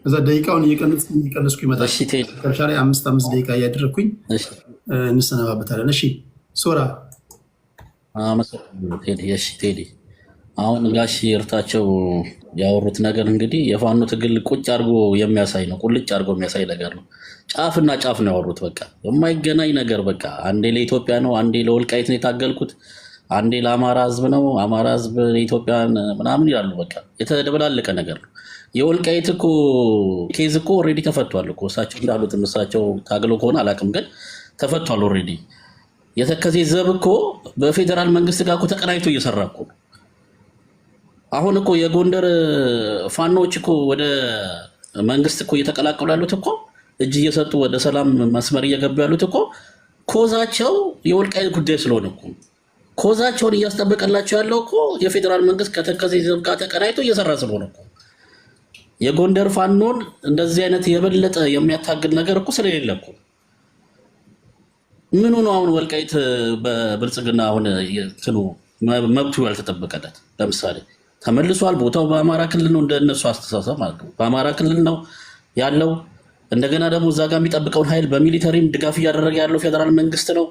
እዛ ደቂቃውን እየቀነስኩ ይመጣል። ከርሻ ላይ 5 ደቂቃ እያደረግኩኝ እንሰነባበታለን። እሺ ሶራ ቴዲ አሁን ጋሽ እርታቸው ያወሩት ነገር እንግዲህ የፋኖ ትግል ቁጭ አድርጎ የሚያሳይ ነው። ቁልጭ አድርጎ የሚያሳይ ነገር ነው። ጫፍና ጫፍ ነው ያወሩት። በቃ የማይገናኝ ነገር። በቃ አንዴ ለኢትዮጵያ ነው፣ አንዴ ለወልቃይት ነው የታገልኩት፣ አንዴ ለአማራ ህዝብ ነው፣ አማራ ህዝብ ለኢትዮጵያን ምናምን ይላሉ። በቃ የተደበላለቀ ነገር ነው። የወልቃይት እኮ ኬዝ እኮ ኦልሬዲ ተፈቷል እኮ እሳቸው እንዳሉት እሳቸው ታግሎ ከሆነ አላውቅም፣ ግን ተፈቷል ኦልሬዲ። የተከዜ ዘብ እኮ በፌዴራል መንግስት ጋር እኮ ተቀናጅቶ እየሰራ እኮ ነው። አሁን እኮ የጎንደር ፋኖች እኮ ወደ መንግስት እኮ እየተቀላቀሉ ያሉት እኮ እጅ እየሰጡ ወደ ሰላም መስመር እየገቡ ያሉት እኮ ኮዛቸው የወልቃይት ጉዳይ ስለሆነ እኮ ኮዛቸውን እያስጠበቀላቸው ያለው እኮ የፌዴራል መንግስት ከተከዜ ዘብ ጋር ተቀናጅቶ እየሰራ ስለሆነ እኮ የጎንደር ፋኖን እንደዚህ አይነት የበለጠ የሚያታግል ነገር እኮ ስለሌለ እኮ ምኑ ነው አሁን ወልቃይት በብልጽግና አሁን እንትኑ መብቱ ያልተጠበቀለት? ለምሳሌ ተመልሷል። ቦታው በአማራ ክልል ነው፣ እንደነሱ አስተሳሰብ ማለት ነው። በአማራ ክልል ነው ያለው። እንደገና ደግሞ እዛ ጋር የሚጠብቀውን ኃይል በሚሊተሪም ድጋፍ እያደረገ ያለው ፌዴራል መንግስት ነው።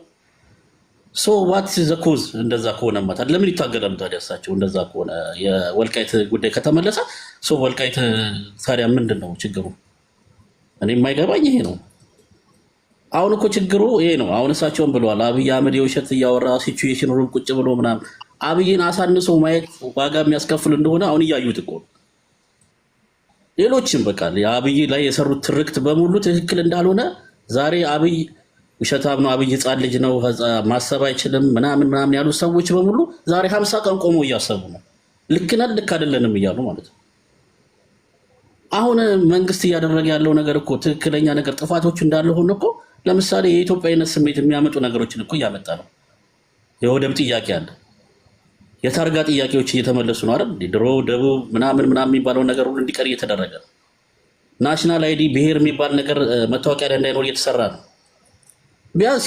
ሶ ዋት ዘ ኮዝ? እንደዛ ከሆነ ማለት ለምን ይታገላሉ ታዲያ እሳቸው? እንደዛ ከሆነ የወልቃይት ጉዳይ ከተመለሰ ሶ ወልቃይት ታዲያ ምንድን ነው ችግሩ? እኔ የማይገባኝ ይሄ ነው። አሁን እኮ ችግሩ ይሄ ነው። አሁን እሳቸውን ብለዋል። አብይ አህመድ የውሸት እያወራ ሲቹዌሽን ሩም ቁጭ ብሎ ምናምን አብይን አሳንሶ ማየት ዋጋ የሚያስከፍል እንደሆነ አሁን እያዩት እኮ ሌሎችም በቃ የአብይ ላይ የሰሩት ትርክት በሙሉ ትክክል እንዳልሆነ ዛሬ አብይ ውሸታም ነው፣ አብይ ህፃን ልጅ ነው፣ ማሰብ አይችልም ምናምን ያሉ ሰዎች በሙሉ ዛሬ 50 ቀን ቆመው እያሰቡ ነው። ልክ ነን ልክ አይደለንም እያሉ ማለት ነው። አሁን መንግስት እያደረገ ያለው ነገር እኮ ትክክለኛ ነገር ጥፋቶቹ እንዳለ ሆነ እኮ ለምሳሌ የኢትዮጵያዊነት ስሜት የሚያመጡ ነገሮችን እኮ እያመጣ ነው። የወደብ ጥያቄ አለ። የታርጋ ጥያቄዎች እየተመለሱ ነው አይደል? ድሮ ደቡብ ምናምን የሚባለው ነገር ሁሉ እንዲቀር እየተደረገ ነው። ናሽናል አይዲ ብሔር የሚባል ነገር መታወቂያ ላይ እንዳይኖር እየተሰራ ነው። ቢያንስ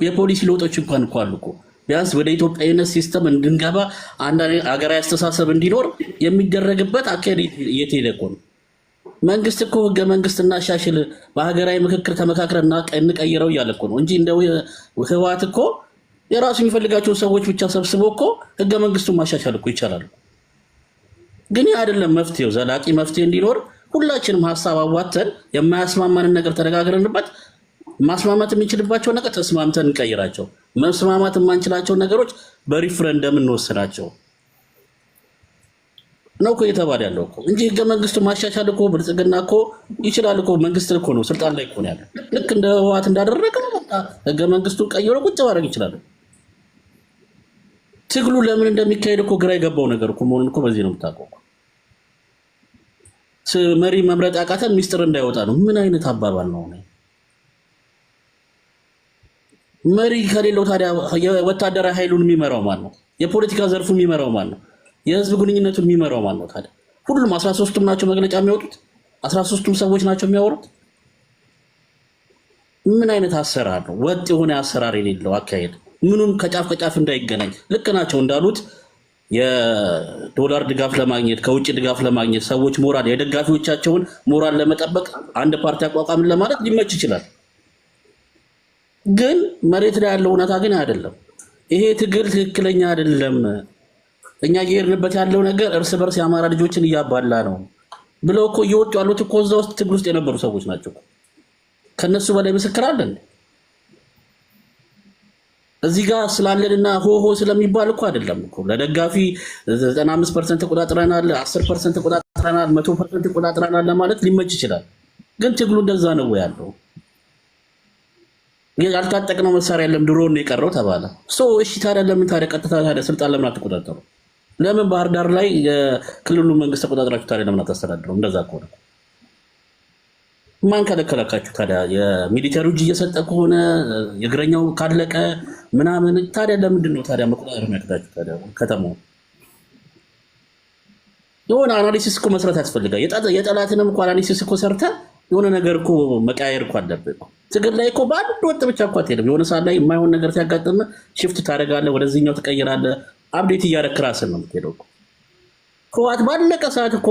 የፖሊሲ ለውጦች እንኳን እኮ አሉ እኮ ቢያንስ ወደ ኢትዮጵያዊነት ሲስተም እንድንገባ አንዳንድ ሀገራዊ አስተሳሰብ እንዲኖር የሚደረግበት አካሄድ እየተሄደ እኮ ነው። መንግስት እኮ ህገ መንግስት እናሻሽል በሀገራዊ ምክክር ተመካክረን እንቀይረው እያለ እኮ ነው እንጂ እንደው ህወሓት እኮ የራሱ የሚፈልጋቸውን ሰዎች ብቻ ሰብስቦ እኮ ህገ መንግስቱን ማሻሻል እኮ ይቻላል። ግን ያ አይደለም መፍትሄው። ዘላቂ መፍትሄ እንዲኖር ሁላችንም ሀሳብ አዋተን የማያስማማንን ነገር ተነጋግረንበት ማስማማት የምንችልባቸው ነገር ተስማምተን እንቀይራቸው። መስማማት የማንችላቸው ነገሮች በሪፍረንደም እንወስናቸው ነው እኮ እየተባለ ያለው እኮ እንጂ ህገ መንግስቱ ማሻሻል እኮ ብልጽግና እኮ ይችላል እኮ መንግስት እኮ ነው ስልጣን ላይ እኮ ነው ያለው። ልክ እንደ ህወሓት እንዳደረገ ህገ መንግስቱን ቀይሮ ቁጭ ማድረግ ይችላል። ትግሉ ለምን እንደሚካሄድ እኮ ግራ የገባው ነገር እኮ መሆኑን እኮ በዚህ ነው የምታውቀው። መሪ መምረጥ ያቃተን ሚስጥር እንዳይወጣ ነው። ምን አይነት አባባል ነው? መሪ ከሌለው ታዲያ የወታደራዊ ኃይሉን የሚመራው ማን ነው? የፖለቲካ ዘርፉን የሚመራው ማን ነው? የህዝብ ግንኙነቱን የሚመራው ማን ነው ታዲያ? ሁሉም 13ቱም ናቸው መግለጫ የሚያወጡት? 13ቱም ሰዎች ናቸው የሚያወሩት? ምን አይነት አሰራር ነው? ወጥ የሆነ አሰራር የሌለው አካሄድ፣ ምኑም ከጫፍ ከጫፍ እንዳይገናኝ። ልክ ናቸው እንዳሉት የዶላር ድጋፍ ለማግኘት ከውጭ ድጋፍ ለማግኘት ሰዎች ሞራል የደጋፊዎቻቸውን ሞራል ለመጠበቅ አንድ ፓርቲ አቋቋምን ለማለት ሊመች ይችላል። ግን መሬት ላይ ያለው እውነታ ግን አይደለም። ይሄ ትግል ትክክለኛ አይደለም። እኛ እየሄድንበት ያለው ነገር እርስ በርስ የአማራ ልጆችን እያባላ ነው ብለው እኮ እየወጡ ያሉት እኮ እዛ ውስጥ ትግል ውስጥ የነበሩ ሰዎች ናቸው። ከነሱ በላይ ምስክር አለን። እዚህ ጋር ስላለንና ሆሆ ስለሚባል እኮ አይደለም እኮ ለደጋፊ 95% ተቆጣጥረናል፣ 10% ተቆጣጥረናል፣ 100% ተቆጣጥረናል ለማለት ሊመች ይችላል። ግን ትግሉ እንደዛ ነው ያለው። ያልታጠቅነው መሳሪያ የለም ድሮ ነው የቀረው ተባለ። እሺ ታዲያ ለምን ታዲያ ቀጥታ ታዲያ ስልጣን ለምን አትቆጣጠሩ? ለምን ባህር ዳር ላይ የክልሉ መንግስት ተቆጣጥራችሁ ታዲያ ለምን አታስተዳድሩ? እንደዛ ከሆነ ማን ከለከላችሁ ታዲያ? የሚሊተሪ እጅ እየሰጠ ከሆነ የእግረኛው ካለቀ ምናምን ታዲያ ለምንድን ነው ታዲያ መቆጣጠር የሚያቅታችሁ? ታዲያ ከተማው የሆነ አናሊሲስ እኮ መስራት ያስፈልጋል። የጠላትንም እኮ አናሊሲስ እኮ ሰርተ የሆነ ነገር እኮ መቃየር እኮ አለብህ። ትግል ላይ እኮ በአንድ ወጥ ብቻ እኮ አትሄድም። የሆነ ሰዓት ላይ የማይሆን ነገር ሲያጋጥም ሽፍት ታደርጋለህ፣ ወደዚህኛው ትቀይራለህ። አብዴት እያደረክ ራስን ነው የምትሄደው እኮ። ህወሓት ባለቀ ሰዓት እኮ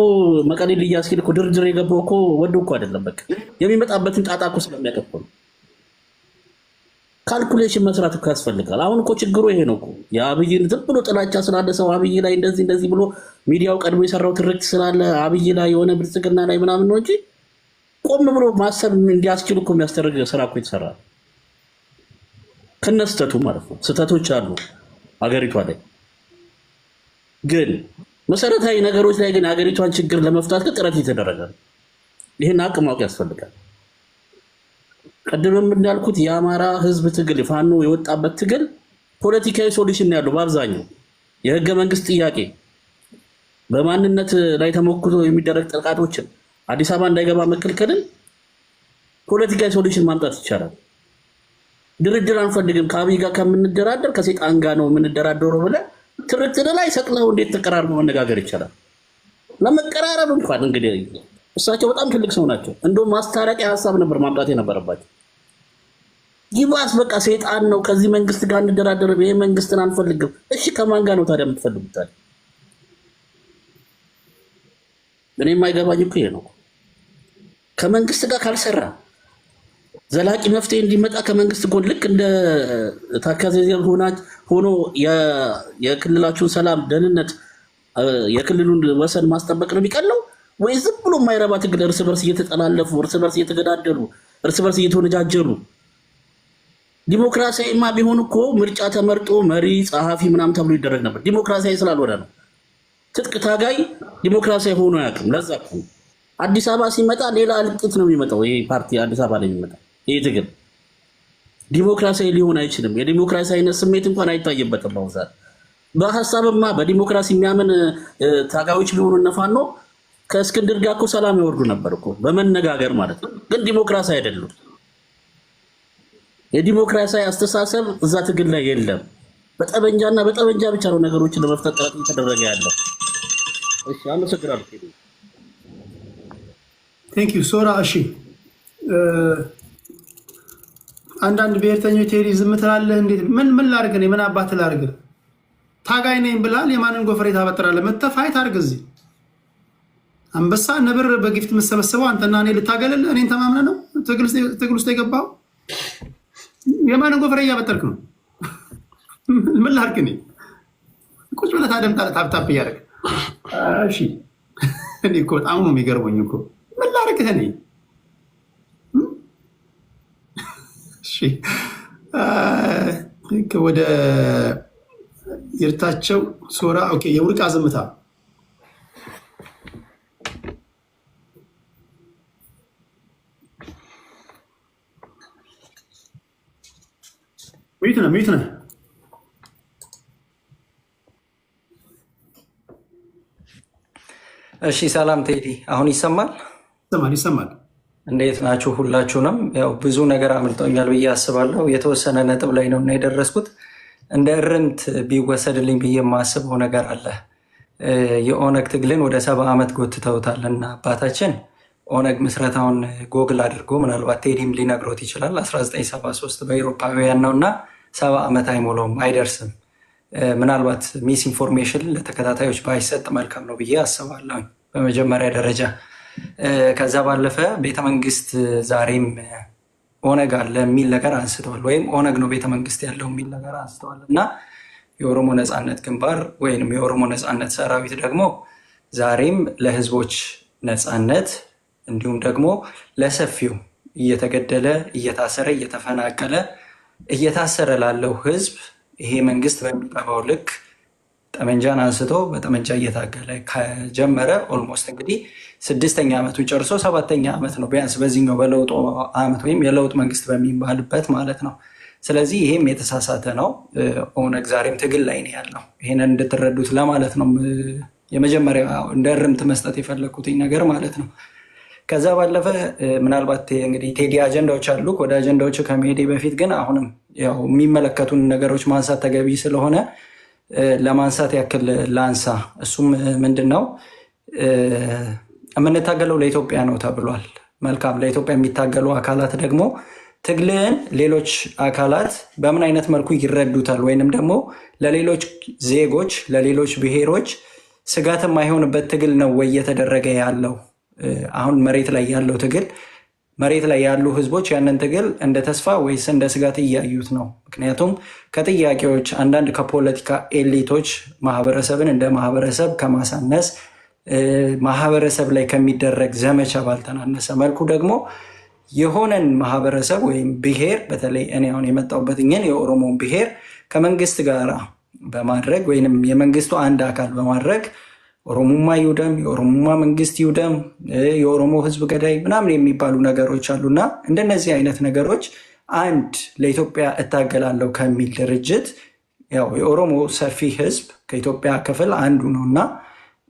መቀሌ ሊያስኬድ እኮ ድርድር የገባው እኮ ወዶ እኮ አይደለም። በቃ የሚመጣበትን ጣጣ እኮ ስለሚያውቅ እኮ ነው። ካልኩሌሽን መስራት እኮ ያስፈልጋል። አሁን እኮ ችግሩ ይሄ ነው እኮ። የአብይን ዝም ብሎ ጥላቻ ስላለ ሰው አብይ ላይ እንደዚህ ብሎ ሚዲያው ቀድሞ የሰራው ትርክት ስላለ አብይ ላይ የሆነ ብልጽግና ላይ ምናምን ነው እንጂ ቆም ብሎ ማሰብ እንዲያስችል እኮ የሚያስደርግ ስራ እኮ ይሰራል። ከነስተቱ ማለት ነው። ስህተቶች አሉ ሀገሪቷ ላይ፣ ግን መሰረታዊ ነገሮች ላይ ግን ሀገሪቷን ችግር ለመፍታት ጥረት እየተደረገ ነው። ይህን አቅም ማወቅ ያስፈልጋል። ቀደም እንዳልኩት የአማራ ህዝብ ትግል ፋኖ የወጣበት ትግል ፖለቲካዊ ሶሉሽን ነው ያለው። በአብዛኛው የህገ መንግስት ጥያቄ፣ በማንነት ላይ ተሞክሮ የሚደረግ ጥቃቶችን፣ አዲስ አበባ እንዳይገባ መከልከልን ፖለቲካዊ ሶሉሽን ማምጣት ይቻላል። ድርድር አንፈልግም፣ ከአብይ ጋር ከምንደራደር ከሴጣን ጋር ነው የምንደራደረው ብለህ ትርክት ላይ ሰቅለው እንዴት ተቀራርበው መነጋገር ይቻላል? ለመቀራረብ እንኳን እንግዲህ እሳቸው በጣም ትልቅ ሰው ናቸው። እንደውም ማስታረቂያ ሀሳብ ነበር ማምጣት የነበረባቸው። ይባስ በቃ ሴጣን ነው፣ ከዚህ መንግስት ጋር እንደራደርም፣ ይሄ መንግስትን አንፈልግም። እሺ ከማን ጋር ነው ታዲያ የምትፈልጉት? እኔ የማይገባኝ እኮ ይሄ ነው። ከመንግስት ጋር ካልሰራ ዘላቂ መፍትሄ እንዲመጣ ከመንግስት ጎን ልክ እንደ ታካዜ ሆኖ የክልላችሁን ሰላም፣ ደህንነት፣ የክልሉን ወሰን ማስጠበቅ ነው የሚቀለው ወይ ዝም ብሎ የማይረባ ትግል እርስ በርስ እየተጠላለፉ እርስ በርስ እየተገዳደሉ እርስ በርስ እየተወነጃጀሉ? ዲሞክራሲያዊማ ቢሆን እኮ ምርጫ ተመርጦ መሪ ጸሐፊ ምናምን ተብሎ ይደረግ ነበር። ዲሞክራሲያዊ ስላልሆነ ነው። ትጥቅ ታጋይ ዲሞክራሲያዊ ሆኖ አያውቅም። ለዛ እኮ አዲስ አበባ ሲመጣ ሌላ እልቂት ነው የሚመጣው። ይሄ ፓርቲ አዲስ አበባ ላይ የሚመጣ ይሄ ትግል ዲሞክራሲያዊ ሊሆን አይችልም። የዲሞክራሲያዊነት ስሜት እንኳን አይታይበትም። በአሁኑ ሰዓት በሀሳብማ በዲሞክራሲ የሚያምን ታጋዮች ቢሆኑ እነፋኖ ከእስክንድር ጋር እኮ ሰላም ያወርዱ ነበር እኮ በመነጋገር ማለት ነው። ግን ዲሞክራሲ አይደሉም። የዲሞክራሲያዊ አስተሳሰብ እዛ ትግል ላይ የለም። በጠበንጃና በጠበንጃ ብቻ ነው ነገሮችን ለመፍታት ጥረት እየተደረገ ያለው። እሺ አመሰግናለሁ። ቴንክ ዩ ሶራ። እሺ አንዳንድ ብሔርተኞች ቴሪ ዝም ትላለህ እንዴት? ምን ላድርግ እኔ? ምን አባት ላድርግ? ታጋይ ነኝ ብላል። የማንን ጎፈሬ ታበጥራለህ? መተህ ፋይት አድርግ። እዚህ አንበሳ ነብር በጊፍት የምሰበሰበው አንተና እኔ ልታገልልህ? እኔን ተማምነህ ነው ትግል ውስጥ የገባው? የማንን ጎፈሬ እያበጠርክ ነው? ምን ላድርግ እኔ? ቁጭ ብለህ ታደምጣለህ ታፕታፕ እያደረግ። እሺ እኔ እኮ በጣም ነው የሚገርመኝ እኮ። ምን ላድርግህ እኔ? እሺ ወደ ይርታቸው ሶራ። ኦኬ የውርቃ ዝምታ ሚዩት ነህ። እሺ ሰላም ቴዲ፣ አሁን ይሰማል? ይሰማል። እንዴት ናችሁ ሁላችሁንም? ያው ብዙ ነገር አምልጦኛል ብዬ አስባለሁ። የተወሰነ ነጥብ ላይ ነው እና የደረስኩት። እንደ እርምት ቢወሰድልኝ ብዬ የማስበው ነገር አለ። የኦነግ ትግልን ወደ 70 ዓመት ጎትተውታል እና አባታችን ኦነግ ምስረታውን ጎግል አድርጎ ምናልባት ቴዲም ሊነግሮት ይችላል 1973 በአውሮፓውያን ነው እና 70 ዓመት አይሞላውም፣ አይደርስም። ምናልባት ሚስ ኢንፎርሜሽን ለተከታታዮች ባይሰጥ መልካም ነው ብዬ አስባለሁ በመጀመሪያ ደረጃ። ከዛ ባለፈ ቤተመንግስት ዛሬም ኦነግ አለ የሚል ነገር አንስተዋል፣ ወይም ኦነግ ነው ቤተመንግስት ያለው የሚል ነገር አንስተዋል እና የኦሮሞ ነፃነት ግንባር ወይም የኦሮሞ ነፃነት ሰራዊት ደግሞ ዛሬም ለህዝቦች ነፃነት እንዲሁም ደግሞ ለሰፊው እየተገደለ እየታሰረ እየተፈናቀለ እየታሰረ ላለው ህዝብ ይሄ መንግስት በሚቀባው ልክ ጠመንጃን አንስቶ በጠመንጃ እየታገለ ከጀመረ ኦልሞስት እንግዲህ 6ኛ ዓመቱን ጨርሶ 7ኛ ዓመት ነው ቢያንስ በዚህኛው በለውጡ ዓመት ወይም የለውጥ መንግስት በሚባልበት ማለት ነው። ስለዚህ ይሄም የተሳሳተ ነው። ኦነግ ዛሬም ትግል ላይ ነው ያለው። ይሄንን እንድትረዱት ለማለት ነው የመጀመሪያ እንደ እርምት መስጠት የፈለግኩትኝ ነገር ማለት ነው። ከዛ ባለፈ ምናልባት እንግዲህ ቴዲ አጀንዳዎች አሉ። ወደ አጀንዳዎቹ ከመሄዴ በፊት ግን አሁንም ያው የሚመለከቱን ነገሮች ማንሳት ተገቢ ስለሆነ ለማንሳት ያክል ላንሳ። እሱም ምንድን ነው? የምንታገለው ለኢትዮጵያ ነው ተብሏል። መልካም። ለኢትዮጵያ የሚታገሉ አካላት ደግሞ ትግልን ሌሎች አካላት በምን አይነት መልኩ ይረዱታል? ወይንም ደግሞ ለሌሎች ዜጎች ለሌሎች ብሔሮች ስጋት የማይሆንበት ትግል ነው ወይ እየተደረገ ያለው? አሁን መሬት ላይ ያለው ትግል መሬት ላይ ያሉ ህዝቦች ያንን ትግል እንደ ተስፋ ወይስ እንደ ስጋት እያዩት ነው? ምክንያቱም ከጥያቄዎች አንዳንድ ከፖለቲካ ኤሊቶች ማህበረሰብን እንደ ማህበረሰብ ከማሳነስ ማህበረሰብ ላይ ከሚደረግ ዘመቻ ባልተናነሰ መልኩ ደግሞ የሆነን ማህበረሰብ ወይም ብሔር በተለይ እኔ አሁን የመጣሁበት የኦሮሞን ብሔር ከመንግስት ጋር በማድረግ ወይም የመንግስቱ አንድ አካል በማድረግ ኦሮሞማ ይውደም፣ የኦሮሞማ መንግስት ይውደም፣ የኦሮሞ ህዝብ ገዳይ ምናምን የሚባሉ ነገሮች አሉና እንደነዚህ አይነት ነገሮች አንድ ለኢትዮጵያ እታገላለሁ ከሚል ድርጅት ያው የኦሮሞ ሰፊ ህዝብ ከኢትዮጵያ ክፍል አንዱ ነው እና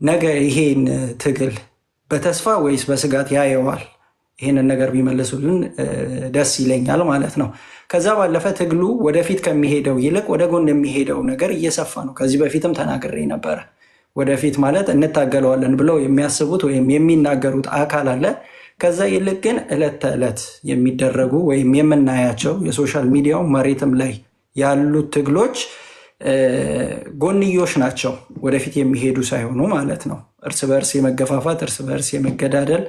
ነገ ይሄን ትግል በተስፋ ወይስ በስጋት ያየዋል? ይህንን ነገር ቢመልሱልን ደስ ይለኛል ማለት ነው። ከዛ ባለፈ ትግሉ ወደፊት ከሚሄደው ይልቅ ወደ ጎን የሚሄደው ነገር እየሰፋ ነው። ከዚህ በፊትም ተናግሬ ነበረ። ወደፊት ማለት እንታገለዋለን ብለው የሚያስቡት ወይም የሚናገሩት አካል አለ። ከዛ ይልቅ ግን ዕለት ተዕለት የሚደረጉ ወይም የምናያቸው የሶሻል ሚዲያው መሬትም ላይ ያሉት ትግሎች ጎንዮሽ ናቸው፣ ወደፊት የሚሄዱ ሳይሆኑ ማለት ነው። እርስ በርስ የመገፋፋት እርስ በርስ የመገዳደል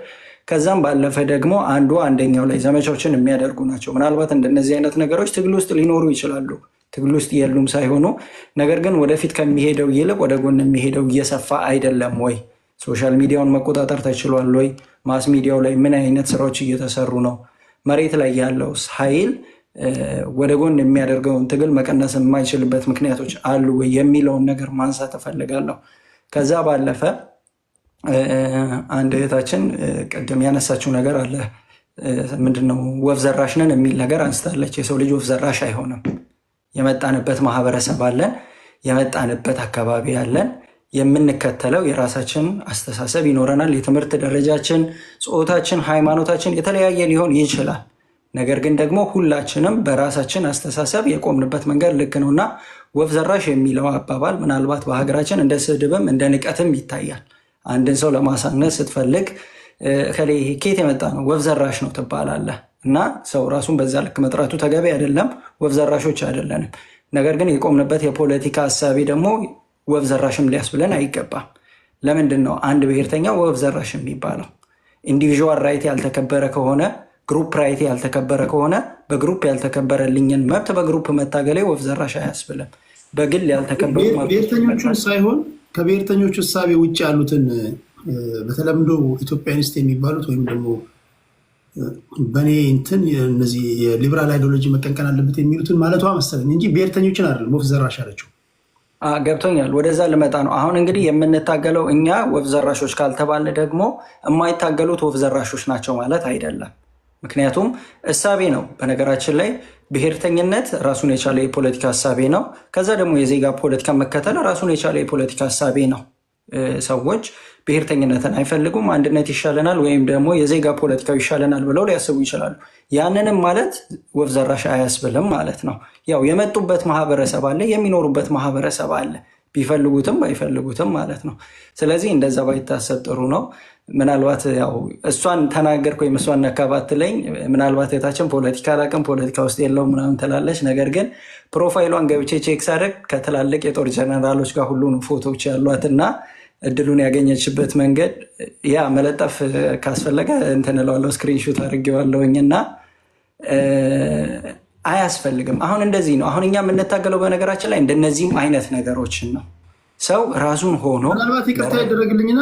ከዛም ባለፈ ደግሞ አንዱ አንደኛው ላይ ዘመቻዎችን የሚያደርጉ ናቸው። ምናልባት እንደነዚህ አይነት ነገሮች ትግል ውስጥ ሊኖሩ ይችላሉ፣ ትግል ውስጥ የሉም ሳይሆኑ፣ ነገር ግን ወደፊት ከሚሄደው ይልቅ ወደ ጎን የሚሄደው እየሰፋ አይደለም ወይ? ሶሻል ሚዲያውን መቆጣጠር ተችሏል ወይ? ማስ ሚዲያው ላይ ምን አይነት ስራዎች እየተሰሩ ነው? መሬት ላይ ያለው ኃይል ወደ ጎን የሚያደርገውን ትግል መቀነስ የማይችልበት ምክንያቶች አሉ ወይ የሚለውን ነገር ማንሳት እፈልጋለሁ። ከዛ ባለፈ አንድ እህታችን ቅድም ያነሳችው ነገር አለ። ምንድነው? ወፍ ዘራሽ ነን የሚል ነገር አንስታለች። የሰው ልጅ ወፍ ዘራሽ አይሆንም። የመጣንበት ማህበረሰብ አለን፣ የመጣንበት አካባቢ አለን፣ የምንከተለው የራሳችን አስተሳሰብ ይኖረናል። የትምህርት ደረጃችን፣ ጾታችን፣ ሃይማኖታችን የተለያየ ሊሆን ይችላል። ነገር ግን ደግሞ ሁላችንም በራሳችን አስተሳሰብ የቆምንበት መንገድ ልክ ነው እና ወፍ ዘራሽ የሚለው አባባል ምናልባት በሀገራችን እንደ ስድብም እንደ ንቀትም ይታያል። አንድን ሰው ለማሳነስ ስትፈልግ ከኬት የመጣ ነው ወፍ ዘራሽ ነው ትባላለህ እና ሰው ራሱን በዛ ልክ መጥራቱ ተገቢ አይደለም። ወፍ ዘራሾች አይደለንም። ነገር ግን የቆምንበት የፖለቲካ ሀሳቢ ደግሞ ወፍ ዘራሽም ሊያስብለን አይገባም። ለምንድን ነው አንድ ብሔርተኛ ወፍ ዘራሽ የሚባለው? ኢንዲቪዥዋል ራይት ያልተከበረ ከሆነ፣ ግሩፕ ራይት ያልተከበረ ከሆነ በግሩፕ ያልተከበረልኝን መብት በግሩፕ መታገሌ ወፍ ዘራሽ አያስብልም። በግል ያልተከበሩ ብሔርተኞቹን ሳይሆን ከብሔርተኞቹ እሳቤ ውጭ ያሉትን በተለምዶ ኢትዮጵያኒስት የሚባሉት ወይም ደግሞ በእኔ እንትን እነዚህ የሊበራል አይዲዮሎጂ መቀንቀን አለበት የሚሉትን ማለቷ መሰለኝ እንጂ ብሔርተኞችን አይደለም ወፍ ዘራሽ አለችው። ገብቶኛል። ወደዛ ልመጣ ነው። አሁን እንግዲህ የምንታገለው እኛ ወፍ ዘራሾች ካልተባለ ደግሞ የማይታገሉት ወፍ ዘራሾች ናቸው ማለት አይደለም። ምክንያቱም እሳቤ ነው። በነገራችን ላይ ብሔርተኝነት ራሱን የቻለ የፖለቲካ እሳቤ ነው። ከዛ ደግሞ የዜጋ ፖለቲካ መከተል ራሱን የቻለ የፖለቲካ እሳቤ ነው። ሰዎች ብሔርተኝነትን አይፈልጉም። አንድነት ይሻለናል ወይም ደግሞ የዜጋ ፖለቲካው ይሻለናል ብለው ሊያስቡ ይችላሉ። ያንንም ማለት ወፍ ዘራሽ አያስብልም ማለት ነው። ያው የመጡበት ማህበረሰብ አለ፣ የሚኖሩበት ማህበረሰብ አለ፣ ቢፈልጉትም ባይፈልጉትም ማለት ነው። ስለዚህ እንደዛ ባይታሰብ ጥሩ ነው። ምናልባት ያው እሷን ተናገርኩ ወይም እሷን ነካባት ትለኝ ምናልባት የታችን ፖለቲካ አላውቅም ፖለቲካ ውስጥ የለው ምናምን ትላለች። ነገር ግን ፕሮፋይሏን ገብቼ ቼክ ሳደርግ ከትላልቅ የጦር ጀነራሎች ጋር ሁሉ ፎቶዎች ያሏት እና እድሉን ያገኘችበት መንገድ ያ መለጠፍ ካስፈለገ እንትን እለዋለሁ፣ ስክሪንሹት አድርጌዋለሁኝ እና አያስፈልግም። አሁን እንደዚህ ነው። አሁን እኛ የምንታገለው በነገራችን ላይ እንደነዚህም አይነት ነገሮችን ነው። ሰው ራሱን ሆኖ ምናልባት ይቅርታ ያደረግልኝና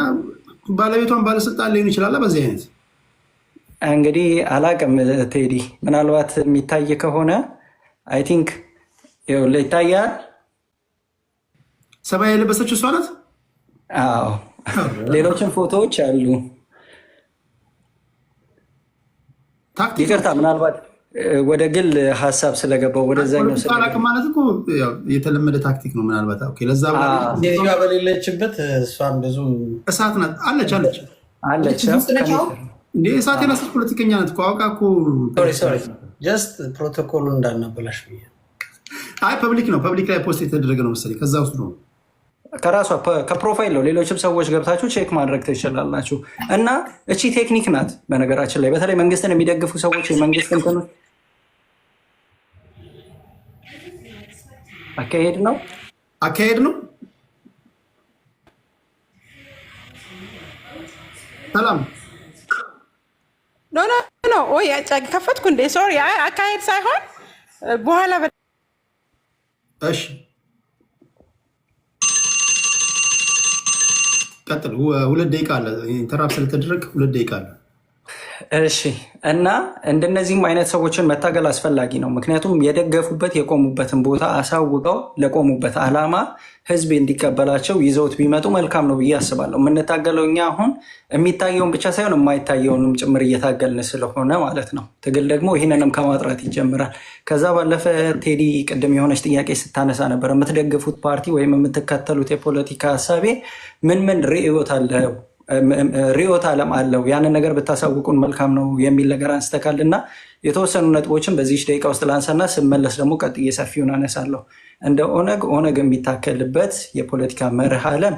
ባለቤቷን ባለስልጣን ሊሆን ይችላል። በዚህ አይነት እንግዲህ አላቅም ቴዲ፣ ምናልባት የሚታይ ከሆነ አይ ቲንክ ይታያል። ሰማይ የለበሰችው እሷ ናት። አዎ፣ ሌሎችም ፎቶዎች አሉ። ይቅርታ ምናልባት ወደ ግል ሀሳብ ስለገባው ወደዛኛው ማለት እኮ የተለመደ ታክቲክ ነው። ምናልባት ለዛ በሌለችበት እሷን ብዙ እሳት ናት አለች እንደ እሳት የናሰች ፖለቲከኛ ናት እኮ አውቃ እኮ ጀስት ፕሮቶኮሉ እንዳናበላሽ ብዬ። አይ ፐብሊክ ነው፣ ፐብሊክ ላይ ፖስት የተደረገ ነው መሰለኝ። ከዛ ውስጥ ነው ከራሷ ከፕሮፋይል ነው። ሌሎችም ሰዎች ገብታችሁ ቼክ ማድረግ ትችላላችሁ። እና እቺ ቴክኒክ ናት። በነገራችን ላይ በተለይ መንግስትን የሚደግፉ ሰዎች የመንግስት እንትኖች አካሄድ ነው። ሰላም ኖ ወይ ከፈትኩ እንዴ? ሶሪ አካሄድ ሳይሆን በኋላ እሺ ቀጥል። 2 ደቂቃ አለ። ኢንተራፕት ስለተደረገ 2 ደቂቃ አለ። እሺ እና እንደነዚህም አይነት ሰዎችን መታገል አስፈላጊ ነው። ምክንያቱም የደገፉበት የቆሙበትን ቦታ አሳውቀው ለቆሙበት ዓላማ ህዝብ እንዲቀበላቸው ይዘውት ቢመጡ መልካም ነው ብዬ አስባለሁ። የምንታገለው እኛ አሁን የሚታየውን ብቻ ሳይሆን የማይታየውንም ጭምር እየታገልን ስለሆነ ማለት ነው። ትግል ደግሞ ይህንንም ከማጥራት ይጀምራል። ከዛ ባለፈ ቴዲ ቅድም የሆነች ጥያቄ ስታነሳ ነበር። የምትደግፉት ፓርቲ ወይም የምትከተሉት የፖለቲካ ሀሳቤ ምን ርዕዮተ ዓለም አለው? ያንን ነገር ብታሳውቁን መልካም ነው የሚል ነገር አንስተካል እና የተወሰኑ ነጥቦችን በዚህ ደቂቃ ውስጥ ላንሳና ስመለስ ደግሞ ቀጥዬ ሰፊውን አነሳለሁ። እንደ ኦነግ የሚታከልበት የፖለቲካ መርህ ዓለም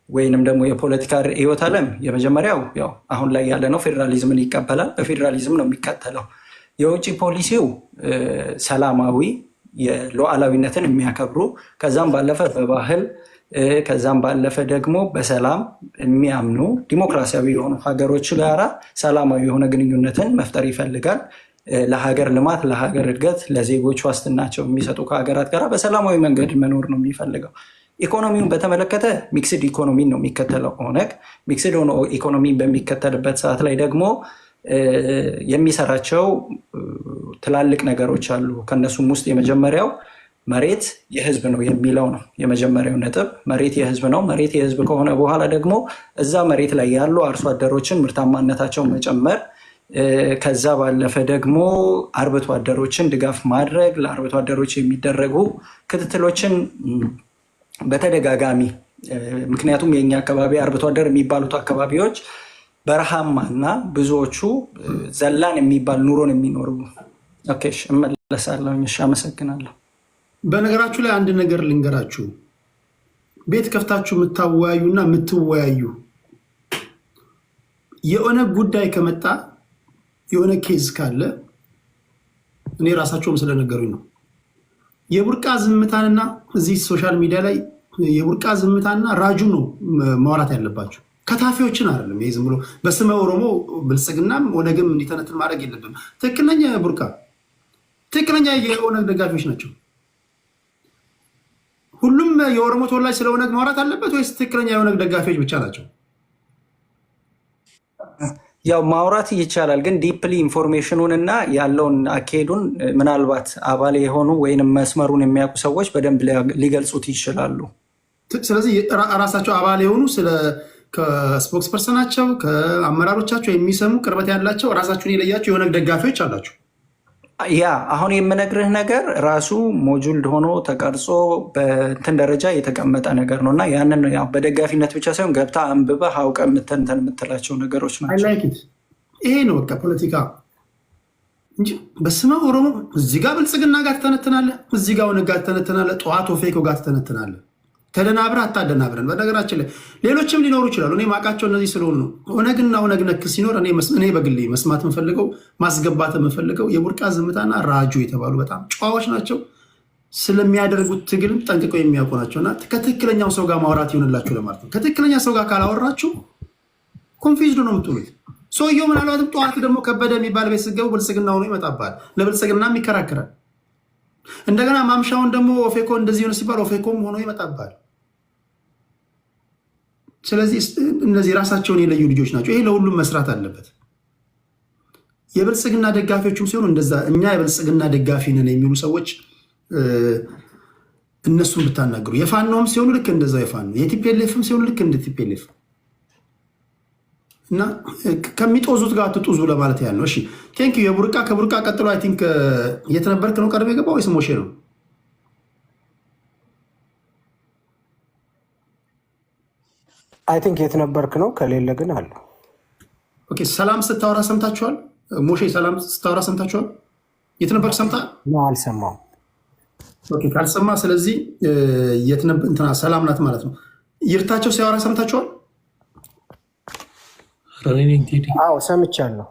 ወይንም ደግሞ የፖለቲካ ርዕዮተ ዓለም የመጀመሪያው ያው አሁን ላይ ያለ ነው። ፌዴራሊዝምን ይቀበላል። በፌዴራሊዝም ነው የሚከተለው። የውጭ ፖሊሲው ሰላማዊ፣ የሉዓላዊነትን የሚያከብሩ ከዛም ባለፈ በባህል ከዛም ባለፈ ደግሞ በሰላም የሚያምኑ ዲሞክራሲያዊ የሆኑ ሀገሮች ጋራ ሰላማዊ የሆነ ግንኙነትን መፍጠር ይፈልጋል። ለሀገር ልማት፣ ለሀገር እድገት፣ ለዜጎች ዋስትናቸው የሚሰጡ ከሀገራት ጋር በሰላማዊ መንገድ መኖር ነው የሚፈልገው። ኢኮኖሚውን በተመለከተ ሚክስድ ኢኮኖሚን ነው የሚከተለው ኦነግ። ሚክስድ ሆኖ ኢኮኖሚን በሚከተልበት ሰዓት ላይ ደግሞ የሚሰራቸው ትላልቅ ነገሮች አሉ። ከነሱም ውስጥ የመጀመሪያው መሬት የህዝብ ነው የሚለው ነው። የመጀመሪያው ነጥብ መሬት የህዝብ ነው። መሬት የህዝብ ከሆነ በኋላ ደግሞ እዛ መሬት ላይ ያሉ አርሶ አደሮችን ምርታማነታቸውን መጨመር፣ ከዛ ባለፈ ደግሞ አርብቶ አደሮችን ድጋፍ ማድረግ፣ ለአርብቶ አደሮች የሚደረጉ ክትትሎችን በተደጋጋሚ ምክንያቱም የኛ አካባቢ አርብቶ አደር የሚባሉት አካባቢዎች በረሃማ እና ብዙዎቹ ዘላን የሚባል ኑሮን የሚኖሩ። እመለሳለሁ። አመሰግናለሁ። በነገራችሁ ላይ አንድ ነገር ልንገራችሁ። ቤት ከፍታችሁ የምታወያዩና የምትወያዩ የኦነግ ጉዳይ ከመጣ የሆነ ኬዝ ካለ እኔ ራሳቸውም ስለነገሩኝ ነው። የቡርቃ ዝምታንና እዚህ ሶሻል ሚዲያ ላይ የቡርቃ ዝምታና ራጁ ነው ማውራት ያለባቸው፣ ከታፊዎችን አይደለም። ይሄ ዝም ብሎ በስመ ኦሮሞ ብልጽግናም ኦነግም እንዲተነትን ማድረግ የለብም። ትክክለኛ ቡርቃ ትክክለኛ የኦነግ ደጋፊዎች ናቸው። ሁሉም የኦሮሞ ተወላጅ ስለ ኦነግ ማውራት አለበት ወይስ ትክክለኛ የኦነግ ደጋፊዎች ብቻ ናቸው? ያው ማውራት ይቻላል፣ ግን ዲፕሊ ኢንፎርሜሽኑን እና ያለውን አካሄዱን ምናልባት አባል የሆኑ ወይንም መስመሩን የሚያውቁ ሰዎች በደንብ ሊገልጹት ይችላሉ። ስለዚህ ራሳቸው አባል የሆኑ ከስፖክስ ፐርሰናቸው ከአመራሮቻቸው የሚሰሙ ቅርበት ያላቸው ራሳቸውን የለያቸው የኦነግ ደጋፊዎች አላቸው። ያ አሁን የምነግርህ ነገር ራሱ ሞጁልድ ሆኖ ተቀርጾ በእንትን ደረጃ የተቀመጠ ነገር ነው እና ያንን በደጋፊነት ብቻ ሳይሆን ገብታ አንብበህ አውቀህ የምትንትን የምትላቸው ነገሮች ናቸው። ይሄ ነው በቃ ፖለቲካ እንጂ በስመ ኦሮሞ እዚህ ጋር ብልጽግና ጋር ትተነትናለህ፣ እዚህ ጋር ኦነግ ጋር ትተነትናለህ፣ ጠዋት ኦፌኮ ጋር ትተነትናለህ። ተደናብረህ አታደናብረን። በነገራችን ላይ ሌሎችም ሊኖሩ ይችላሉ። እኔ ማውቃቸው እነዚህ ስለሆኑ ነው። ኦነግና ኦነግ ነክ ሲኖር እኔ በግሌ መስማት የምፈልገው ማስገባት የምፈልገው የቡርቃ ዝምታና ራጁ የተባሉ በጣም ጨዋዎች ናቸው። ስለሚያደርጉት ትግልም ጠንቅቀው የሚያውቁ ናቸው እና ከትክክለኛው ሰው ጋር ማውራት ይሆንላችሁ ለማለት ነው። ከትክክለኛ ሰው ጋር ካላወራችሁ ኮንፊውዝድ ነው የምትሉት። ሰውየው ምናልባትም ጠዋት ደግሞ ከበደ የሚባል ቤት ስትገቡ ብልጽግና ሆኖ ይመጣባል። ለብልጽግናም ይከራከራል። እንደገና ማምሻውን ደግሞ ኦፌኮ እንደዚህ ሆነ ሲባል ኦፌኮም ሆኖ ይመጣባል። ስለዚህ እነዚህ ራሳቸውን የለዩ ልጆች ናቸው። ይሄ ለሁሉም መስራት አለበት። የብልጽግና ደጋፊዎችም ሲሆኑ እንደዛ እኛ የብልጽግና ደጋፊ ነን የሚሉ ሰዎች እነሱን ብታናገሩ፣ የፋኖም ሲሆኑ ልክ እንደዛ የፋኖ የቲፒኤልኤፍም ሲሆኑ ልክ እንደ ቲፒኤልኤፍ እና ከሚጦዙት ጋር አትጡዙ ለማለት ያህል ነው። እሺ ቴንክ ዩ። የቡርቃ ከቡርቃ ቀጥሎ አይ ቲንክ እየተነበርክ ነው ቀድሞ የገባው ወይስ ሞሼ ነው? አይ ቲንክ የተነበርክ ነው። ከሌለ ግን አለ። ኦኬ ሰላም ስታወራ ሰምታችኋል? ሞሼ ሰላም ስታወራ ሰምታችኋል? የተነበርክ ሰምታል? አልሰማሁም። ኦኬ ካልሰማ ስለዚህ ሰላም ናት ማለት ነው። ይርታቸው ሲያወራ ሰምታችኋል? አዎ ሰምቻለሁ።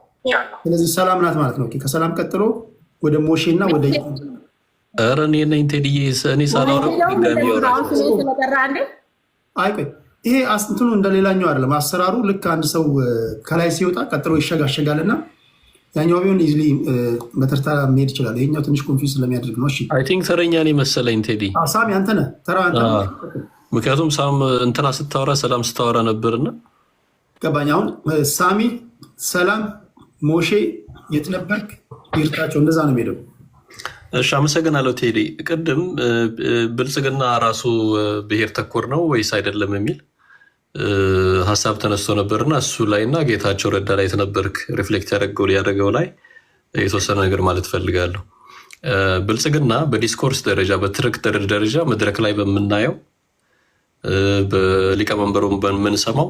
ስለዚህ ሰላም ናት ማለት ነው። ከሰላም ቀጥሎ ወደ ሞሼ እና ወደ ኧረ እኔ ነኝ ቴዲዬ። እኔ ሳላወራ ድጋሚ ያወራል። አይ ቆይ ይሄ እንትኑ እንደሌላኛው አይደለም አሰራሩ። ልክ አንድ ሰው ከላይ ሲወጣ ቀጥሎ ይሸጋሸጋልና ያኛው ቢሆን ኢዝሊ በተርታ መሄድ ይችላል። ይሄኛው ትንሽ ኮንፊውዝ ስለሚያደርግ ነው። እሺ አይ ቲንክ ተረኛ ነኝ መሰለኝ ቴዲ። ሳሚ አንተ ነህ ተራ አንተ። ምክንያቱም ሳም እንትና ስታወራ ሰላም ስታወራ ነበርና ገባኝ። አሁን ሳሚ፣ ሰላም፣ ሞሼ የት ነበርክ? ይርታቸው እንደዛ ነው የሚሄደው። እሺ አመሰግናለሁ ቴዲ። ቅድም ብልጽግና ራሱ ብሔር ተኮር ነው ወይስ አይደለም የሚል ሀሳብ ተነስቶ ነበርና እሱ ላይና ጌታቸው ረዳ ላይ የተነበርክ ሪፍሌክት ያደረገው ላይ የተወሰነ ነገር ማለት ፈልጋለሁ። ብልጽግና በዲስኮርስ ደረጃ በትርክት ደረጃ መድረክ ላይ በምናየው በሊቀመንበሩ በምንሰማው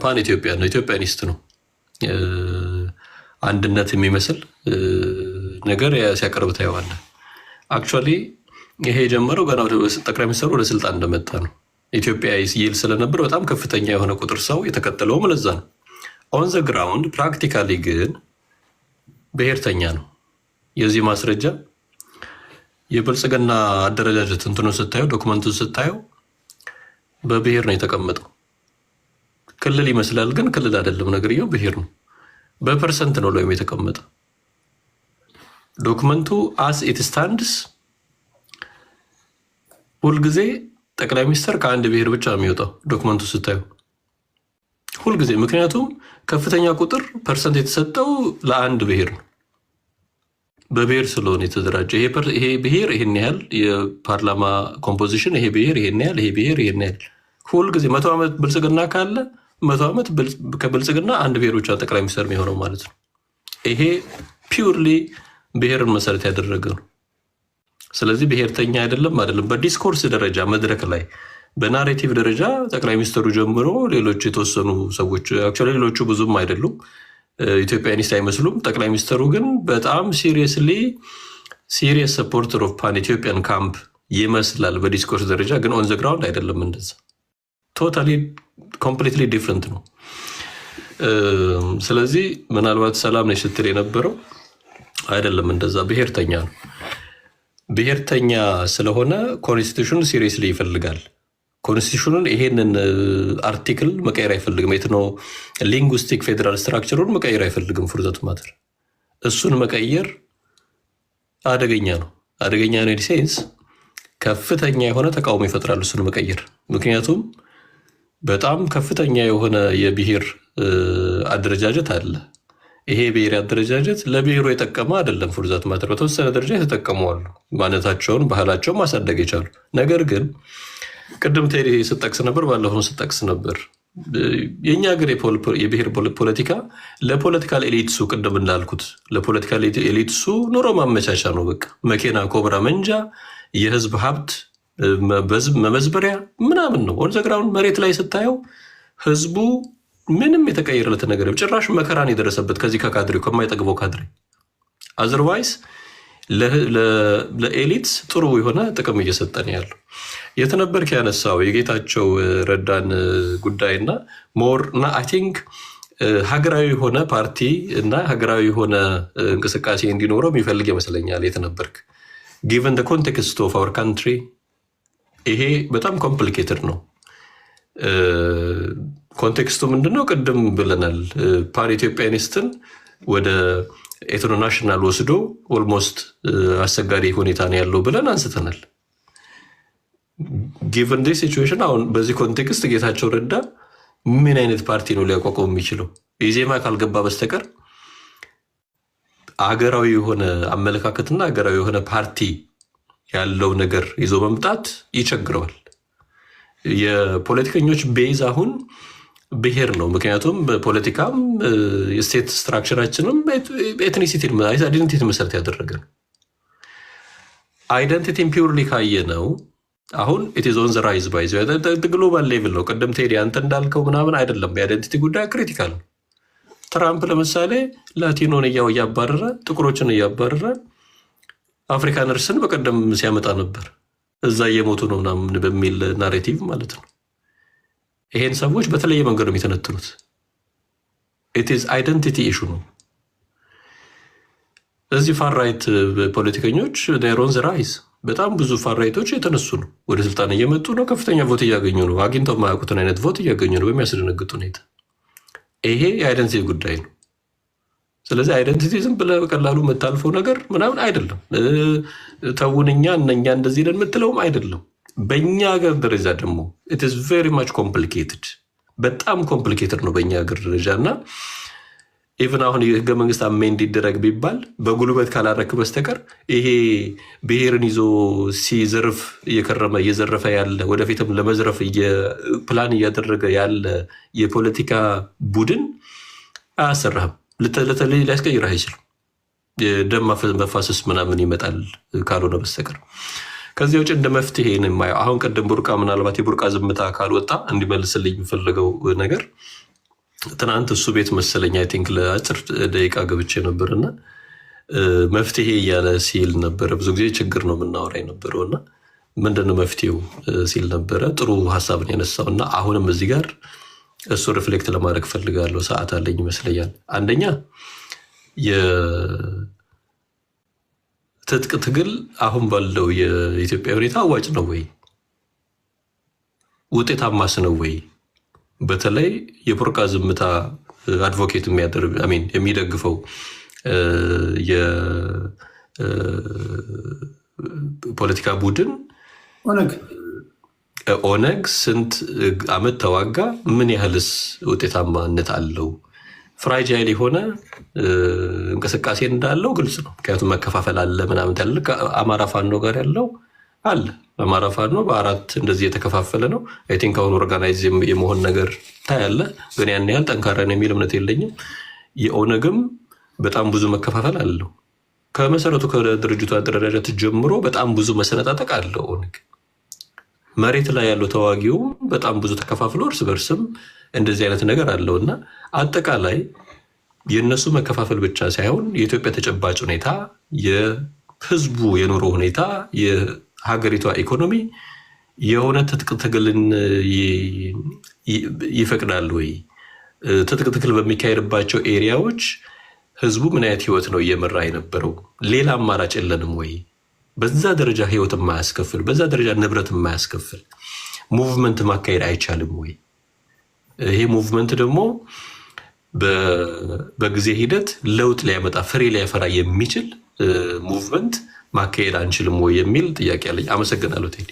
ፓን ኢትዮጵያ ነው፣ ኢትዮጵያኒስት ነው። አንድነት የሚመስል ነገር ሲያቀርብ ታየዋለህ። አክቹዋሊ ይሄ የጀመረው ገና ጠቅላይ ሚኒስትሩ ወደ ስልጣን እንደመጣ ነው። ኢትዮጵያ ይል ስለነበር በጣም ከፍተኛ የሆነ ቁጥር ሰው የተከተለውም ለዛ ነው። ኦን ዘ ግራውንድ ፕራክቲካሊ ግን ብሔርተኛ ነው። የዚህ ማስረጃ የብልጽግና አደረጃጀት እንትኑ ስታየው፣ ዶክመንቱን ስታየው በብሔር ነው የተቀመጠው። ክልል ይመስላል ግን ክልል አይደለም። ነገርየው ብሔር ነው። በፐርሰንት ነው ላይም የተቀመጠ ዶክመንቱ አስ ኢት ስታንድስ ሁልጊዜ ጠቅላይ ሚኒስትር ከአንድ ብሔር ብቻ የሚወጣው ዶክመንቱ ስታዩ ሁልጊዜ። ምክንያቱም ከፍተኛ ቁጥር ፐርሰንት የተሰጠው ለአንድ ብሔር ነው። በብሔር ስለሆነ የተደራጀ ይሄ ብሔር ይሄን ያህል የፓርላማ ኮምፖዚሽን፣ ይሄ ብሔር ይሄን ያህል፣ ይሄ ብሔር ይሄን ያህል። ሁልጊዜ 100 ዓመት ብልጽግና ካለ 100 ዓመት ከብልጽግና አንድ ብሔር ብቻ ጠቅላይ ሚኒስትር የሚሆነው ማለት ነው። ይሄ ፒውርሊ ብሔርን መሰረት ያደረገ ነው። ስለዚህ ብሔርተኛ አይደለም። በዲስኮርስ ደረጃ መድረክ ላይ በናሬቲቭ ደረጃ ጠቅላይ ሚኒስትሩ ጀምሮ ሌሎች የተወሰኑ ሰዎች አክቹዋሊ ሌሎቹ ብዙም አይደሉም፣ ኢትዮጵያኒስት አይመስሉም። ጠቅላይ ሚኒስትሩ ግን በጣም ሲሪየስ ሰፖርተር ኦፍ ፓን ኢትዮጵያን ካምፕ ይመስላል በዲስኮርስ ደረጃ። ግን ኦን ዘ ግራውንድ አይደለም እንደዛ። ቶታሊ ኮምፕሊትሊ ዲፍረንት ነው። ስለዚህ ምናልባት ሰላም ነች ስትል የነበረው አይደለም እንደዛ፣ ብሔርተኛ ነው። ብሔርተኛ ስለሆነ ኮንስቲቱሽን ሲሪየስሊ ይፈልጋል። ኮንስቲቱሽኑን ይሄንን አርቲክል መቀየር አይፈልግም። የት ነው ሊንጉስቲክ ፌዴራል ስትራክቸሩን መቀየር አይፈልግም። ፉርዘቱ ማተር እሱን መቀየር አደገኛ ነው። አደገኛ ነው ሴንስ ከፍተኛ የሆነ ተቃውሞ ይፈጥራል እሱን መቀየር። ምክንያቱም በጣም ከፍተኛ የሆነ የብሔር አደረጃጀት አለ። ይሄ ብሔር አደረጃጀት ለብሔሩ የጠቀመ አይደለም። ፉርዛት ማተር በተወሰነ ደረጃ የተጠቀመዋሉ፣ ማንነታቸውን ባህላቸውን ማሳደግ የቻሉ። ነገር ግን ቅድም ቴዲ ስጠቅስ ነበር፣ ባለፈው ስጠቅስ ነበር የእኛ ሀገር የብሔር ፖለቲካ ለፖለቲካል ኤሊትሱ ቅድም እንዳልኩት ለፖለቲካል ኤሊትሱ ኑሮ ማመቻቻ ነው። በቃ መኪና፣ ኮብራ፣ መንጃ፣ የህዝብ ሀብት መመዝበሪያ ምናምን ነው። ኦን ዘ ግራውንድ መሬት ላይ ስታየው ህዝቡ ምንም የተቀየረለት ነገር ጭራሽ መከራን የደረሰበት ከዚህ ከካድሬው ከማይጠግበው ካድሬ አዘርዋይስ ለኤሊትስ ጥሩ የሆነ ጥቅም እየሰጠን ያለው የተነበርክ ያነሳው የጌታቸው ረዳን ጉዳይና ሞር እና አይ ቲንክ ሀገራዊ የሆነ ፓርቲ እና ሀገራዊ የሆነ እንቅስቃሴ እንዲኖረው የሚፈልግ ይመስለኛል። የተነበርክ ጊቨን ኮንቴክስት ኦፍ አወር ካንትሪ ይሄ በጣም ኮምፕሊኬትድ ነው። ኮንቴክስቱ ምንድነው? ቅድም ብለናል። ፓን ኢትዮጵያኒስትን ወደ ኤትኖ ናሽናል ወስዶ ኦልሞስት አስቸጋሪ ሁኔታ ነው ያለው ብለን አንስተናል። ጊቨን ዲስ ሲቹዌሽን አሁን በዚህ ኮንቴክስት ጌታቸው ረዳ ምን አይነት ፓርቲ ነው ሊያቋቋም የሚችለው? ኢዜማ ካልገባ በስተቀር አገራዊ የሆነ አመለካከትና አገራዊ የሆነ ፓርቲ ያለው ነገር ይዞ መምጣት ይቸግረዋል። የፖለቲከኞች ቤዝ አሁን ብሔር ነው። ምክንያቱም በፖለቲካም የስቴት ስትራክቸራችንም ኤትኒሲቲ አይደንቲቲ መሰረት ያደረገ ነው። አይደንቲቲን ፒውርሊ ካየ ነው አሁን ኢትዝ ኦን ዘ ራይዝ ባይ ግሎባል ሌቭል ነው። ቅድም ቴዲ አንተ እንዳልከው ምናምን አይደለም። የአይደንቲቲ ጉዳይ ክሪቲካል ነው። ትራምፕ ለምሳሌ ላቲኖን እያባረረ ጥቁሮችን እያባረረ አፍሪካነርስን በቀደም ሲያመጣ ነበር። እዛ እየሞቱ ነው ምናምን በሚል ናሬቲቭ ማለት ነው። ይሄን ሰዎች በተለየ መንገድ ነው የሚተነትኑት። ኢት ኢዝ አይደንቲቲ ኢሹ ነው። እዚህ ፋራይት ፖለቲከኞች ሮን ዘ ራይዝ በጣም ብዙ ፋራይቶች የተነሱ ነው፣ ወደ ስልጣን እየመጡ ነው፣ ከፍተኛ ቮት እያገኙ ነው፣ አግኝተው የማያውቁትን አይነት ቮት እያገኙ ነው በሚያስደነግጥ ሁኔታ። ይሄ የአይደንቲቲ ጉዳይ ነው። ስለዚህ አይደንቲቲ ዝም ብለህ በቀላሉ የምታልፈው ነገር ምናምን አይደለም። ተውንኛ እነኛ እንደዚህ ነን የምትለውም አይደለም። በእኛ ሀገር ደረጃ ደግሞ ኢት ኢዝ ቬሪ ማች ኮምፕሊኬትድ፣ በጣም ኮምፕሊኬትድ ነው በእኛ ሀገር ደረጃ እና ኢቨን አሁን የህገ መንግስት አሜንድ ይደረግ ቢባል በጉልበት ካላረክ በስተቀር ይሄ ብሔርን ይዞ ሲዘርፍ እየከረመ እየዘረፈ ያለ ወደፊትም ለመዝረፍ ፕላን እያደረገ ያለ የፖለቲካ ቡድን አያሰራህም። ለተለይ ሊያስቀይርህ አይችልም። የደም መፋሰስ ምናምን ይመጣል ካልሆነ በስተቀር። ከዚያ ውጭ እንደ መፍትሄ ነው የማየው። አሁን ቀደም ቡርቃ ምናልባት የቡርቃ ዝምታ ካልወጣ እንዲመልስልኝ የምፈልገው ነገር ትናንት እሱ ቤት መሰለኝ አይ ቲንክ ለአጭር ደቂቃ ገብቼ ነበርና መፍትሄ እያለ ሲል ነበረ። ብዙ ጊዜ ችግር ነው የምናወራ የነበረው እና ምንድነው መፍትሄው ሲል ነበረ። ጥሩ ሀሳብን ያነሳው እና አሁንም እዚህ ጋር እሱ ሪፍሌክት ለማድረግ ፈልጋለሁ። ሰዓት አለኝ ይመስለኛል። አንደኛ የትጥቅ ትግል አሁን ባለው የኢትዮጵያ ሁኔታ አዋጭ ነው ወይ? ውጤታማስ ነው ወይ? በተለይ የቡርቃ ዝምታ አድቮኬት የሚደግፈው የፖለቲካ ቡድን ኦነግ ስንት ዓመት ተዋጋ? ምን ያህልስ ውጤታማነት አለው? ፍራጃይል የሆነ እንቅስቃሴ እንዳለው ግልጽ ነው። ምክንያቱም መከፋፈል አለ ምናምን ያለ አማራ ፋኖ ጋር ያለው አለ። አማራ ፋኖ በአራት እንደዚህ የተከፋፈለ ነው። አይ ቲንክ አሁን ኦርጋናይዝ የመሆን ነገር ታያለ፣ ግን ያን ያህል ጠንካራ ነው የሚል እምነት የለኝም። የኦነግም በጣም ብዙ መከፋፈል አለው። ከመሰረቱ ከድርጅቱ አደረጃጀት ጀምሮ በጣም ብዙ መሰነጣጠቅ አለው ኦነግ። መሬት ላይ ያለው ተዋጊውም በጣም ብዙ ተከፋፍሎ እርስ በርስም እንደዚህ አይነት ነገር አለው እና አጠቃላይ የእነሱ መከፋፈል ብቻ ሳይሆን የኢትዮጵያ ተጨባጭ ሁኔታ፣ የህዝቡ የኑሮ ሁኔታ፣ የሀገሪቷ ኢኮኖሚ የሆነ ትጥቅ ትግልን ይፈቅዳል ወይ? ትጥቅ ትግል በሚካሄድባቸው ኤሪያዎች ህዝቡ ምን አይነት ህይወት ነው እየመራ የነበረው? ሌላ አማራጭ የለንም ወይ? በዛ ደረጃ ህይወት የማያስከፍል በዛ ደረጃ ንብረት የማያስከፍል ሙቭመንት ማካሄድ አይቻልም ወይ? ይሄ ሙቭመንት ደግሞ በጊዜ ሂደት ለውጥ ሊያመጣ ፍሬ ሊያፈራ የሚችል ሙቭመንት ማካሄድ አንችልም ወይ የሚል ጥያቄ አለኝ። አመሰግናለሁ ቴዲ።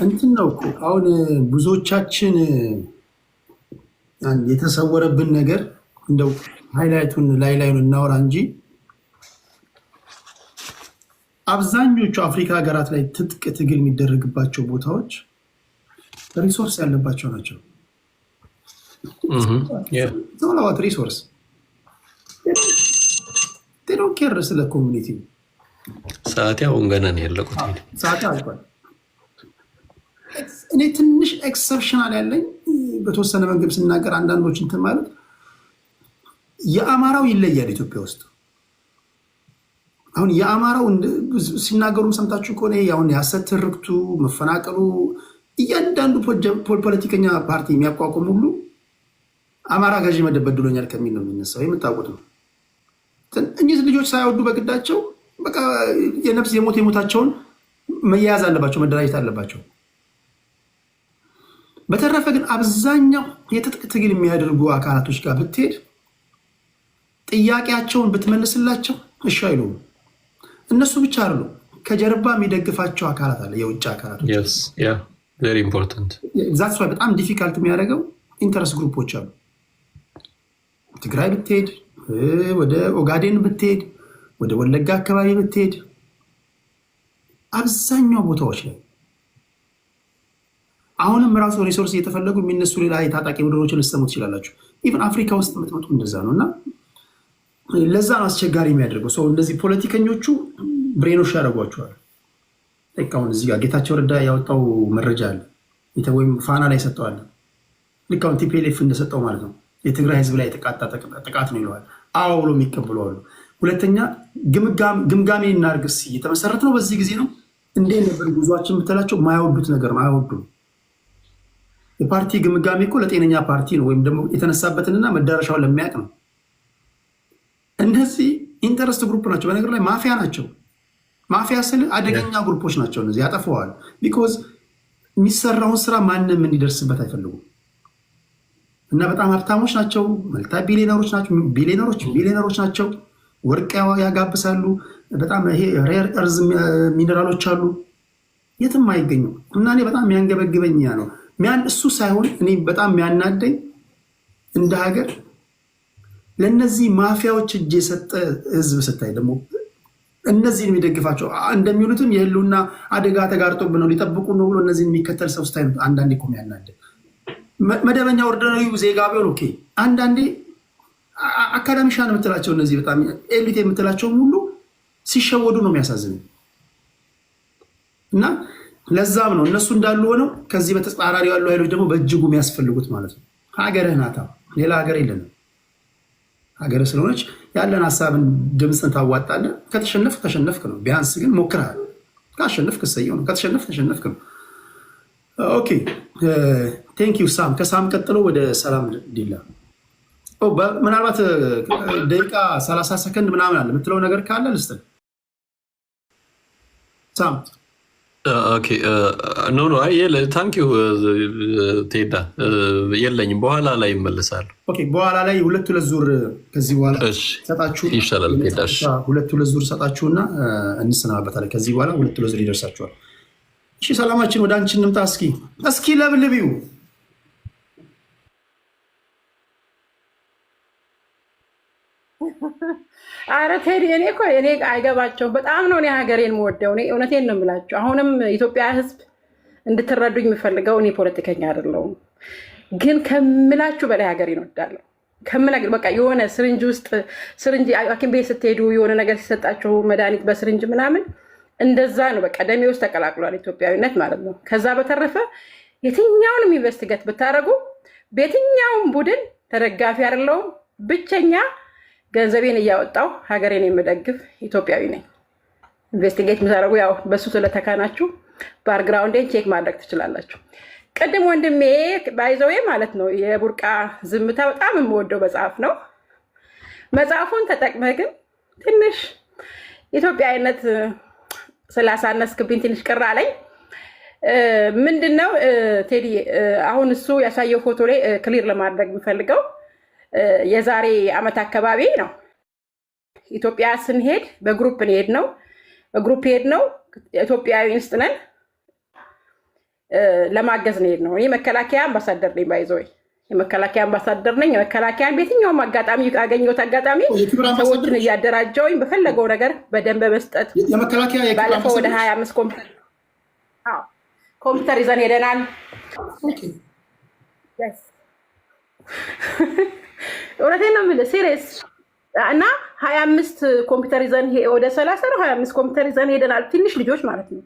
እንትን ነው እኮ አሁን ብዙዎቻችን የተሰወረብን ነገር እንደው ሃይላይቱን ላይኑን እናወራ እንጂ አብዛኞቹ አፍሪካ ሀገራት ላይ ትጥቅ ትግል የሚደረግባቸው ቦታዎች ሪሶርስ ያለባቸው ናቸው። ዘውላዋት ሪሶርስ ቴዶን ኬር ስለ ኮሚኒቲ ሰዓት አሁን ገና ነው ያለቁት። ሰዓት አልቋል። እኔ ትንሽ ኤክሰፕሽናል ያለኝ በተወሰነ መንገድ ስናገር አንዳንዶች እንትን ማለት የአማራው ይለያል ኢትዮጵያ ውስጥ። አሁን የአማራው ሲናገሩም ሰምታችሁ ከሆነ አሁን የሐሰት ትርክቱ መፈናቀሉ እያንዳንዱ ፖለቲከኛ ፓርቲ የሚያቋቁም ሁሉ አማራ ገዢ መደበድሎኛል ከሚል ነው የሚነሳው። የምታውቁት ነው። እኚህ ልጆች ሳይወዱ በግዳቸው በቃ የነፍስ የሞታቸውን መያያዝ አለባቸው፣ መደራጀት አለባቸው። በተረፈ ግን አብዛኛው የትጥቅ ትግል የሚያደርጉ አካላቶች ጋር ብትሄድ ጥያቄያቸውን ብትመልስላቸው እሺ አይሉም። እነሱ ብቻ አሉ፣ ከጀርባ የሚደግፋቸው አካላት አለ፣ የውጭ አካላቶች። በጣም ዲፊካልት የሚያደርገው ኢንተረስት ግሩፖች አሉ። ትግራይ ብትሄድ፣ ወደ ኦጋዴን ብትሄድ፣ ወደ ወለጋ አካባቢ ብትሄድ፣ አብዛኛው ቦታዎች ላይ አሁንም ራሱ ሪሶርስ እየተፈለጉ የሚነሱ ሌላ የታጣቂ ቡድኖችን ልትሰሙ ትችላላችሁ። ኢቨን አፍሪካ ውስጥ የምትመጡ እንደዛ ነው። እና ለዛ ነው አስቸጋሪ የሚያደርገው ሰው። እንደዚህ ፖለቲከኞቹ ብሬኖች ያደርጓቸዋል። አሁን እዚህ ጋር ጌታቸው ረዳ ያወጣው መረጃ አለ ወይም ፋና ላይ ሰጠዋል። ልክ አሁን ቲፒኤልኤፍ እንደሰጠው ማለት ነው። የትግራይ ህዝብ ላይ የተቃጣ ጥቃት ነው ይለዋል። አዎ ብሎ የሚቀበሉ አሉ። ሁለተኛ ግምጋሜ እናርግስ እየተመሰረት ነው። በዚህ ጊዜ ነው እንዴ ነበር ጉዟችን የምትላቸው? ማያወዱት ነገር ማያወዱ የፓርቲ ግምጋሜ እኮ ለጤነኛ ፓርቲ ነው፣ ወይም ደግሞ የተነሳበትንና መዳረሻውን ለሚያውቅ ነው። እነዚህ ኢንተረስት ግሩፕ ናቸው። በነገር ላይ ማፊያ ናቸው። ማፊያ ስል አደገኛ ግሩፖች ናቸው። እነዚህ ያጠፈዋል። ቢኮዝ የሚሰራውን ስራ ማንም እንዲደርስበት አይፈልጉም እና በጣም ሀብታሞች ናቸው። መልታ ቢሊዮነሮች ናቸው። ወርቅ ያጋብሳሉ። በጣም ይሄ ሬር እርዝ ሚኔራሎች አሉ የትም አይገኙ እና እኔ በጣም የሚያንገበግበኝ ያ ነው። እሱ ሳይሆን እኔ በጣም የሚያናደኝ እንደ ሀገር ለእነዚህ ማፊያዎች እጅ የሰጠ ህዝብ ስታይ ደግሞ እነዚህን የሚደግፋቸው እንደሚሉትም የህልውና አደጋ ተጋርጦብን ነው ሊጠብቁ ነው ብሎ እነዚህን የሚከተል ሰው ስታይ አንዳንዴ እኮ የሚያናደኝ መደበኛ ኦርዲናሪው ዜጋ ቢሆን ኦኬ። አንዳንዴ አካዳሚሻን የምትላቸው እነዚህ በጣም ኤሊት የምትላቸውም ሁሉ ሲሸወዱ ነው የሚያሳዝነው። እና ለዛም ነው እነሱ እንዳሉ ሆነው ከዚህ በተጻራሪ ያሉ ኃይሎች ደግሞ በእጅጉ የሚያስፈልጉት ማለት ነው። ሀገርህ ናታ፣ ሌላ ሀገር የለንም። ሀገር ስለሆነች ያለን ሀሳብን ድምፅን ታዋጣለን። ከተሸነፍክ ተሸነፍክ ነው። ቢያንስ ግን ሞክረሃል። ካሸነፍክ እሰየው ነው። ከተሸነፍክ ተሸነፍክ ነው። ኦኬ ቴንክ ዩ ሳም። ከሳም ቀጥሎ ወደ ሰላም ዲላ። ምናልባት ደቂቃ 30 ሰከንድ ምናምን አለ የምትለው ነገር ካለ ልስጥህ ሳም። ኖ ታንክ ዩ ቴዳ የለኝም። በኋላ ላይ ይመልሳል። በኋላ ላይ ሁለት ዙር ከዚህ በኋላ ሰጣችሁ ይሻላል። ሁለት ዙር ሰጣችሁና እንሰናበታለን። ከዚህ በኋላ ሁለት ዙር ይደርሳችኋል። እሺ ሰላማችን ወደ አንቺ እንምጣ። እስኪ ለብልቢው አረ ቴዲ እኔ አይገባቸውም። በጣም ነው እኔ ሀገሬን የምወደው። እኔ እውነቴን ነው የምላቸው። አሁንም ኢትዮጵያ ሕዝብ እንድትረዱኝ የምፈልገው እኔ ፖለቲከኛ አይደለሁም፣ ግን ከምላችሁ በላይ ሀገሬን እወዳለሁ። በቃ የሆነ ስርንጅ ውስጥ ሐኪም ቤት ስትሄዱ የሆነ ነገር ሲሰጣችሁ መድኃኒት በስርንጅ ምናምን እንደዛ ነው። በቃ ደሜ ውስጥ ተቀላቅሏል ኢትዮጵያዊነት ማለት ነው። ከዛ በተረፈ የትኛውንም ኢንቨስቲጌት ብታደርጉ በየትኛውም ቡድን ተደጋፊ አይደለሁም። ብቸኛ ገንዘቤን እያወጣው ሀገሬን የምደግፍ ኢትዮጵያዊ ነኝ። ኢንቨስቲጌት የምታደርጉ ያው በሱ ስለተካናችሁ ባክግራውንዴን ቼክ ማድረግ ትችላላችሁ። ቅድም ወንድሜ ባይዘዌ ማለት ነው የቡርቃ ዝምታ በጣም የምወደው መጽሐፍ ነው። መጽሐፉን ተጠቅመህ ግን ትንሽ ኢትዮጵያዊነት ስላሳነስክብኝ ትንሽ ቅር አለኝ። ምንድነው ቴዲ አሁን እሱ ያሳየው ፎቶ ላይ ክሊር ለማድረግ የምፈልገው የዛሬ ዓመት አካባቢ ነው ኢትዮጵያ ስንሄድ በግሩፕ ሄድ ነው ኢትዮጵያዊ ውስጥ ነን ለማገዝ ሄድ ነው። እኔ መከላከያ አምባሳደር ነኝ። ባይዘው የመከላከያ አምባሳደር ነኝ። የመከላከያን በየትኛውም አጋጣሚ ያገኘሁት አጋጣሚ ሰዎችን እያደራጀውኝ በፈለገው ነገር በደንብ መስጠት ባለፈው ወደ 25 ኮምፒውተር ይዘን ሄደናል። እውነቴን ነው የምልህ ሲሪየስ እና 25 ኮምፒውተር ይዘን ወደ 30 ነው 25 ኮምፒውተር ይዘን ሄደናል። ትንሽ ልጆች ማለት ነው።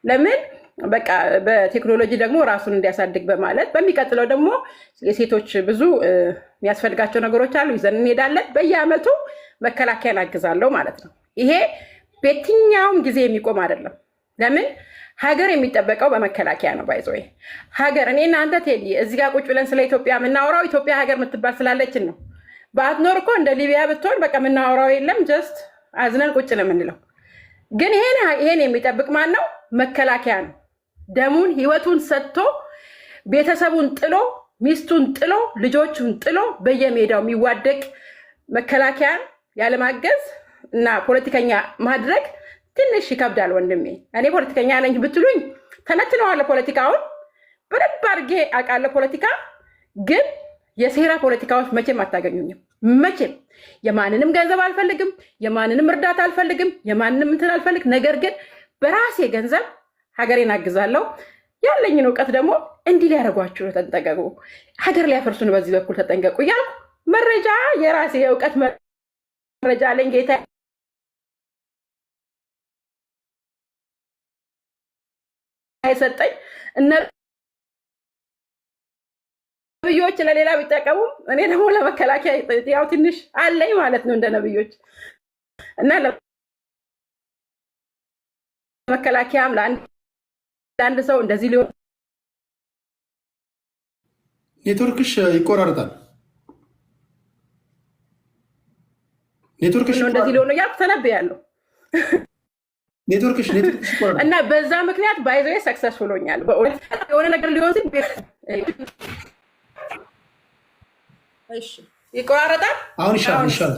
ለምን በቃ በቴክኖሎጂ ደግሞ ራሱን እንዲያሳድግ በማለት በሚቀጥለው ደግሞ የሴቶች ብዙ የሚያስፈልጋቸው ነገሮች አሉ ይዘን እንሄዳለን። በየአመቱ መከላከያን አግዛለሁ ማለት ነው። ይሄ በየትኛውም ጊዜ የሚቆም አይደለም። ለምን ሀገር የሚጠበቀው በመከላከያ ነው። ባይዘው ሀገር እኔ እናንተ ቴዲ እዚህ ጋር ቁጭ ብለን ስለ ኢትዮጵያ የምናወራው ኢትዮጵያ ሀገር የምትባል ስላለችን ነው። ባትኖር እኮ እንደ ሊቢያ ብትሆን በቃ የምናወራው የለም። ጀስት አዝነን ቁጭ ነው የምንለው። ግን ይሄን የሚጠብቅ ማን ነው? መከላከያ ነው። ደሙን ህይወቱን ሰጥቶ ቤተሰቡን ጥሎ ሚስቱን ጥሎ ልጆቹን ጥሎ በየሜዳው የሚዋደቅ መከላከያን ያለማገዝ እና ፖለቲከኛ ማድረግ ትንሽ ይከብዳል ወንድሜ። እኔ ፖለቲከኛ ነኝ ብትሉኝ ተነትነዋለሁ። ፖለቲካውን በደንብ አድርጌ አውቃለሁ። ፖለቲካ ግን የሴራ ፖለቲካዎች መቼም አታገኙኝም። መቼም የማንንም ገንዘብ አልፈልግም፣ የማንንም እርዳታ አልፈልግም፣ የማንንም እንትን አልፈልግ። ነገር ግን በራሴ ገንዘብ ሀገሬን አግዛለሁ። ያለኝን እውቀት ደግሞ እንዲህ ሊያደርጓችሁ ነው፣ ተጠንቀቁ፣ ሀገር ሊያፈርሱ ነው፣ በዚህ በኩል ተጠንቀቁ እያልኩ መረጃ የራሴ የእውቀት መረጃ አለኝ ጌታ የሰጠኝ። ነብዮች ለሌላ ቢጠቀሙም እኔ ደግሞ ለመከላከያ ያው ትንሽ አለኝ ማለት ነው እንደ ነብዮች እና ለመከላከያም ለአንድ ሰው እንደዚህ ሊሆን ኔትወርክሽ ይቆራረጣል። ኔትወርክሽ እንደዚህ ሊሆን ያልኩ ተነብያለሁ ኔትወርክሽ ይቆራረጣል እና በዛ ምክንያት ባይዘው ሰክሰስፉል ሆኛል። በእውነት የሆነ ነገር ሊሆን ሲል እሺ ይቆራረጣል። አሁን ይሻላል።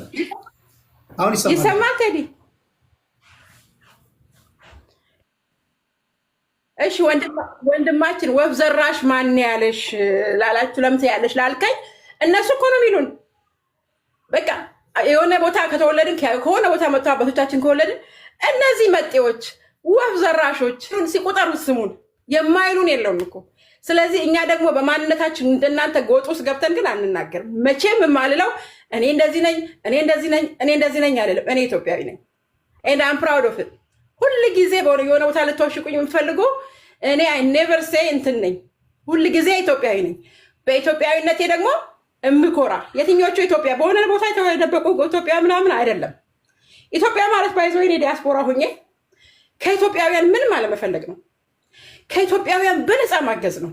አሁን ይሰማል ቴዲ? እሺ ወንድማችን ወፍ ዘራሽ ማን ያለሽ ላላችሁ ለምት ያለሽ ላልከኝ እነሱ እኮ ነው የሚሉን። በቃ የሆነ ቦታ ከተወለድን ከሆነ ቦታ መጥቶ አባቶቻችን ከወለድን እነዚህ መጤዎች ወፍ ዘራሾች ሲቆጠሩት ስሙን የማይሉን የለውም እኮ። ስለዚህ እኛ ደግሞ በማንነታችን እንደናንተ ጎጥ ውስጥ ገብተን ግን አንናገርም። መቼም የማልለው እኔ እንደዚህ ነኝ፣ እኔ እንደዚህ ነኝ፣ እኔ እንደዚህ ነኝ አይደለም። እኔ ኢትዮጵያዊ ነኝ and I'm proud of it። ሁሉ ጊዜ የሆነ ቦታ ልትወሽቁኝ የምትፈልጉ እኔ I never say እንትን ነኝ። ሁሉ ጊዜ ኢትዮጵያዊ ነኝ። በኢትዮጵያዊነቴ ደግሞ እምኮራ የትኞቹ ኢትዮጵያ በሆነ ቦታ የተደበቁ ኢትዮጵያ ምናምን አይደለም። ኢትዮጵያ ማለት ባይዘው እኔ ዲያስፖራ ሆኜ ከኢትዮጵያውያን ምንም አለመፈለግ ነው። ከኢትዮጵያውያን በነፃ ማገዝ ነው።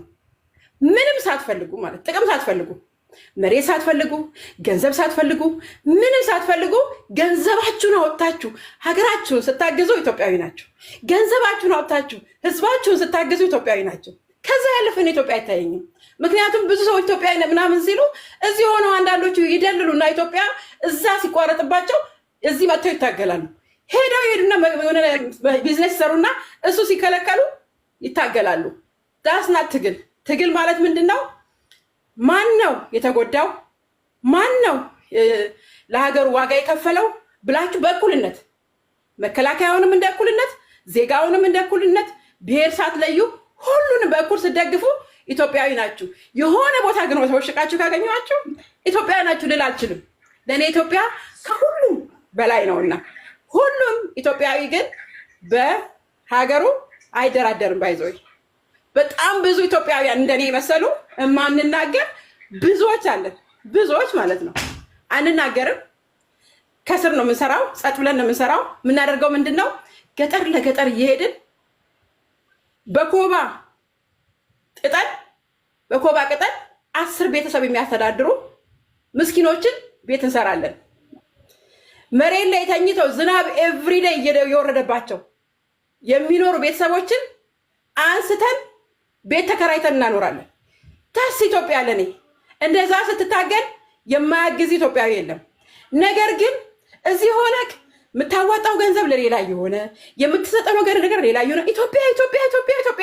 ምንም ሳትፈልጉ ማለት ጥቅም ሳትፈልጉ፣ መሬት ሳትፈልጉ፣ ገንዘብ ሳትፈልጉ፣ ምንም ሳትፈልጉ ገንዘባችሁን አወጣችሁ ሀገራችሁን ስታግዙ ኢትዮጵያዊ ናቸው። ገንዘባችሁን አወጣችሁ ህዝባችሁን ስታግዙ ኢትዮጵያዊ ናቸው። ከዛ ያለፈን ኢትዮጵያ አይታየኝም። ምክንያቱም ብዙ ሰዎች ኢትዮጵያ ምናምን ሲሉ እዚህ ሆነው አንዳንዶቹ ይደልሉና ኢትዮጵያ እዛ ሲቋረጥባቸው እዚህ መጥተው ይታገላሉ። ሄዱና ቢዝነስ ይሰሩና እሱ ሲከለከሉ ይታገላሉ። ዳስናት ትግል ማለት ምንድነው? ማን ነው የተጎዳው? ማን ነው ለሀገሩ ዋጋ የከፈለው ብላችሁ በእኩልነት መከላከያውንም እንደ እኩልነት፣ ዜጋውንም እንደ እኩልነት፣ ብሔር ሳትለዩ ሁሉንም በእኩል ስትደግፉ ኢትዮጵያዊ ናችሁ። የሆነ ቦታ ግን ተወሽቃችሁ ካገኘኋችሁ ኢትዮጵያዊ ናችሁ ልል አልችልም። ለእኔ ኢትዮጵያ ከሁሉም በላይ ነውና ሁሉም ኢትዮጵያዊ ግን በሀገሩ አይደራደርም። ባይዞይ በጣም ብዙ ኢትዮጵያውያን እንደኔ የመሰሉ እማንናገር ብዙዎች አለን። ብዙዎች ማለት ነው። አንናገርም። ከስር ነው የምንሰራው። ጸጥ ብለን ነው የምንሰራው። የምናደርገው ምንድን ነው? ገጠር ለገጠር እየሄድን በኮባ ቅጠል 10 ቤተሰብ የሚያስተዳድሩ ምስኪኖችን ቤት እንሰራለን። መሬት ላይ ተኝተው ዝናብ ኤቭሪዴይ እየወረደባቸው የሚኖሩ ቤተሰቦችን አንስተን ቤት ተከራይተን እናኖራለን። ታስ ኢትዮጵያ ለኔ እንደዛ ስትታገል የማያግዝ ኢትዮጵያዊ የለም። ነገር ግን እዚህ ሆነክ የምታዋጣው ገንዘብ ለሌላ የሆነ የምትሰጠው ነገር ሌላ የሆነ ኢትዮጵያ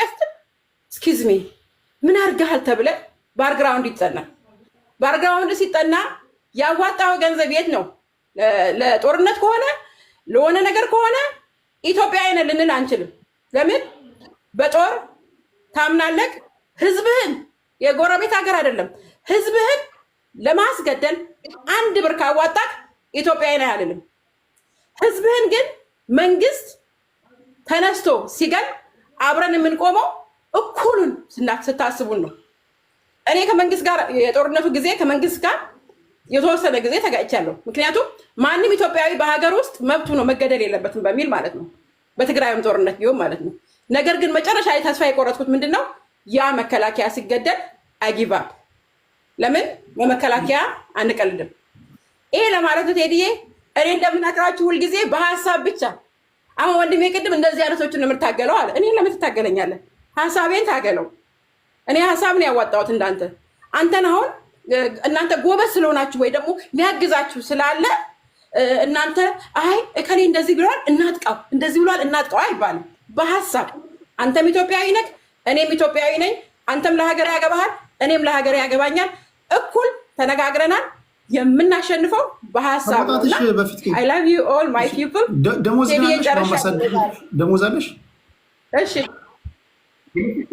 ስትል ስኪዝ ሚ ምን አድርገሃል ተብለ ባርግራውንድ ይጠናል። ባርግራውንድ ሲጠና ያዋጣው ገንዘብ የት ነው? ለጦርነት ከሆነ ለሆነ ነገር ከሆነ ኢትዮጵያዊ ነን ልንል አንችልም። ለምን? በጦር ታምናለቅ። ህዝብህን የጎረቤት ሀገር አይደለም ህዝብህን ለማስገደል 1 ብር ካዋጣክ ኢትዮጵያዊ ነህ አልልም። ህዝብህን ግን መንግስት ተነስቶ ሲገል አብረን የምንቆመው እኩሉን ስታስቡን ነው። እኔ ከመንግስት ጋር የጦርነቱ ጊዜ ከመንግስት ጋር የተወሰነ ጊዜ ተጋጭቻለሁ። ምክንያቱም ማንም ኢትዮጵያዊ በሀገር ውስጥ መብቱ ነው መገደል የለበትም በሚል ማለት ነው። በትግራይም ጦርነት ቢሆን ማለት ነው። ነገር ግን መጨረሻ ላይ ተስፋ የቆረጥኩት ምንድነው? ያ መከላከያ ሲገደል አጊቫ ለምን በመከላከያ አንቀልድም። ይሄ ለማለት ነው ቴዲዬ። እኔ እንደምናገራችሁ ሁልጊዜ በሀሳብ ብቻ። አሁን ወንድሜ ቅድም እንደዚህ አይነቶችን ነው የምታገለው አለ። እኔ ለምን ትታገለኛለህ? ሀሳቤን ታገለው። እኔ ሀሳብን ያዋጣሁት እንዳንተ አንተን አሁን እናንተ ጎበዝ ስለሆናችሁ ወይ ደግሞ የሚያግዛችሁ ስላለ እናንተ አይ እከሌ እንደዚህ ብሏል እናጥቃው፣ እንደዚህ ብሏል እናጥቃው አይባልም። በሀሳብ አንተም ኢትዮጵያዊ ነህ፣ እኔም ኢትዮጵያዊ ነኝ። አንተም ለሀገር ያገባሃል፣ እኔም ለሀገር ያገባኛል። እኩል ተነጋግረናል። የምናሸንፈው በሀሳብ ነውና I love you all my people። ደሞዝ አለሽ? እሺ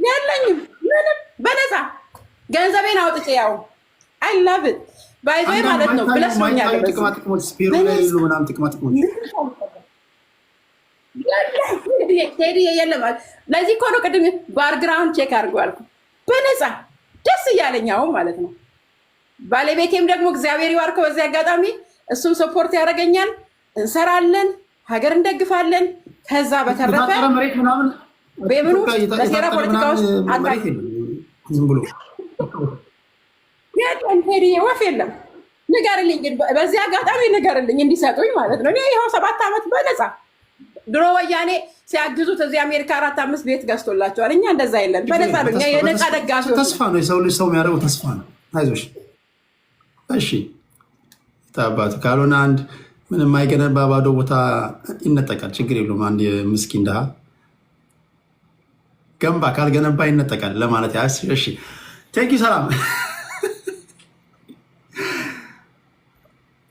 ያለኝም ምንም በነፃ ገንዘቤን አውጥቼ ያው I love it by the way ማለት ነው። ብለስ ነው ያለው ጥቅማ ጥቅሞች ስፔር ላይ ያሉ ምናምን ጥቅማ ጥቅሞች ቴዲ የለም። ለዚህ እኮ ነው ቅድም ባክግራውንድ ቼክ አድርጎ አልኩ። በነፃ ደስ እያለኛው ማለት ነው። ባለቤቴም ደግሞ እግዚአብሔር ይባርከው በዚህ አጋጣሚ እሱም ሰፖርት ያደርገኛል። እንሰራለን፣ ሀገር እንደግፋለን። ከዛ በተረፈ መሬት ምናምን በምኑ በሴራ ፖለቲካ ውስጥ ዝም ብሎ የለም ቴዲ ወፍ የለም። ንገርልኝ ግን በዚህ አጋጣሚ ንገርልኝ እንዲሰጡኝ ማለት ነው። እኔ ይኸው 7 ዓመት በነፃ ድሮ ወያኔ ሲያግዙት እዚህ አሜሪካ 4-5 ቤት ገዝቶላቸዋል። እኛ እንደዛ የለን በነፃ ነው። እኛ የነፃ ደጋፊዎች። ተስፋ ነው የሰው ልጅ ሰው የሚያደርገው ተስፋ ነው። አይዞሽ እሺ ታባት ካልሆነ አንድ ምንም የማይገነባ ባዶ ቦታ ይነጠቃል። ችግር የለውም። አንድ ምስኪን ድሃ ገንባ ካልገነባ ይነጠቃል ለማለት ያስ እሺ ቴንኪ ሰላም።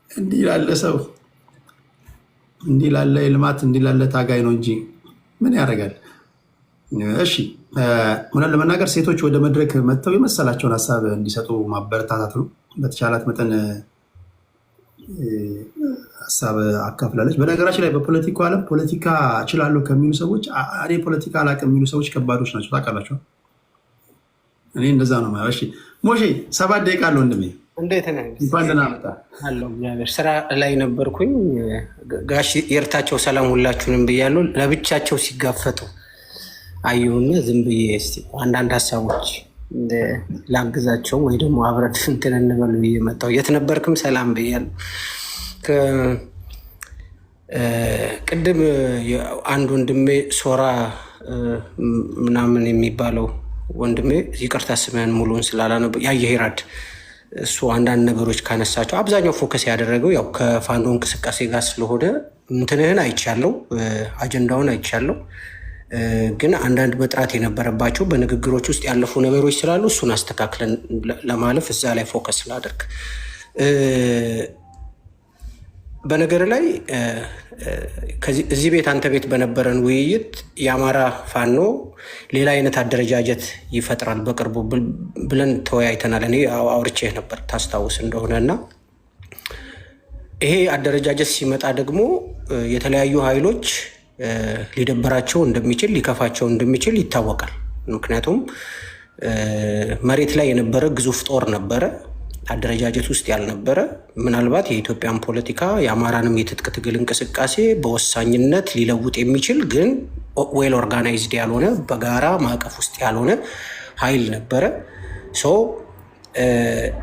እንዲህ ላለ ሰው እንዲህ ላለ ልማት እንዲህ ላለ ታጋይ ነው እንጂ ምን ያደርጋል? እሺ እውነት ለመናገር ሴቶች ወደ መድረክ መጥተው የመሰላቸውን ሀሳብ እንዲሰጡ ማበረታታት ነው። በተቻላት መጠን ሀሳብ አካፍላለች። በነገራችን ላይ በፖለቲካው ዓለም ፖለቲካ እችላለሁ ከሚሉ ሰዎች እኔ ፖለቲካ አላውቅም የሚሉ ሰዎች ከባዶች ናቸው። ታውቃላችሁ። እኔ እንደዛ ነው ማለት። እሺ ሞሼ 7 ደቂቃ አለ ወንድሜ። እንዴት ነህ? እንኳን ደህና መጣ አለው። እግዚአብሔር ስራ ላይ ነበርኩኝ። ጋሽ የርታቸው ሰላም ሁላችሁንም ብያለሁ። ለብቻቸው ሲጋፈጡ አየሁና ዝም ብዬ እስኪ አንዳንድ ሀሳቦች ላግዛቸው ወይ ደግሞ አብረን እንትን እንበል ብዬ መጣሁ። የት ነበርክም ሰላም ብያለሁ። ቅድም አንድ ወንድሜ ሶራ ምናምን የሚባለው ወንድሜ ይቅርታ ስምህን ሙሉን ስላላነበ ያየ ሄራድ እሱ አንዳንድ ነገሮች ካነሳቸው አብዛኛው ፎከስ ያደረገው ያው ከፋኖ እንቅስቃሴ ጋር ስለሆነ እንትንህን አይቻለው፣ አጀንዳውን አይቻለው። ግን አንዳንድ መጥራት የነበረባቸው በንግግሮች ውስጥ ያለፉ ነገሮች ስላሉ እሱን አስተካክለን ለማለፍ እዛ ላይ ፎከስ ላደርግ። በነገር ላይ እዚህ ቤት አንተ ቤት በነበረን ውይይት የአማራ ፋኖ ሌላ አይነት አደረጃጀት ይፈጥራል በቅርቡ ብለን ተወያይተናል። እኔ አውርቼህ ነበር ታስታውስ እንደሆነ እና ይሄ አደረጃጀት ሲመጣ ደግሞ የተለያዩ ኃይሎች ሊደበራቸው እንደሚችል ሊከፋቸው እንደሚችል ይታወቃል። ምክንያቱም መሬት ላይ የነበረ ግዙፍ ጦር ነበረ፣ አደረጃጀት ውስጥ ያልነበረ። ምናልባት የኢትዮጵያን ፖለቲካ የአማራንም የትጥቅ ትግል እንቅስቃሴ በወሳኝነት ሊለውጥ የሚችል ግን ዌል ኦርጋናይዝድ ያልሆነ በጋራ ማዕቀፍ ውስጥ ያልሆነ ኃይል ነበረ።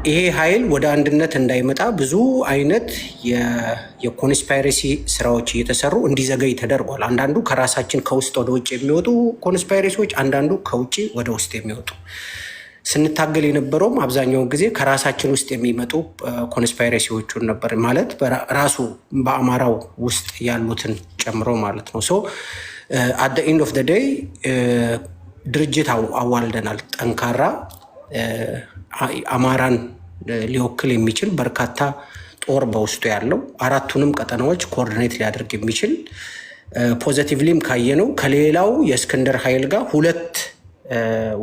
ይሄ ኃይል ወደ አንድነት እንዳይመጣ ብዙ አይነት የኮንስፓይረሲ ስራዎች እየተሰሩ እንዲዘገይ ተደርጓል። አንዳንዱ ከራሳችን ከውስጥ ወደ ውጭ የሚወጡ ኮንስፓይረሲዎች፣ አንዳንዱ ከውጭ ወደ ውስጥ የሚወጡ። ስንታገል የነበረውም አብዛኛውን ጊዜ ከራሳችን ውስጥ የሚመጡ ኮንስፓይረሲዎቹን ነበር፣ ማለት ራሱ በአማራው ውስጥ ያሉትን ጨምሮ ማለት ነው። አት ዘ ኤንድ ኦፍ ዘ ዴይ ድርጅት አዋልደናል። ጠንካራ አማራን ሊወክል የሚችል በርካታ ጦር በውስጡ ያለው 4ቱንም ቀጠናዎች ኮኦርዲኔት ሊያደርግ የሚችል ፖዘቲቭሊም ካየነው ከሌላው የእስክንድር ኃይል ጋር 2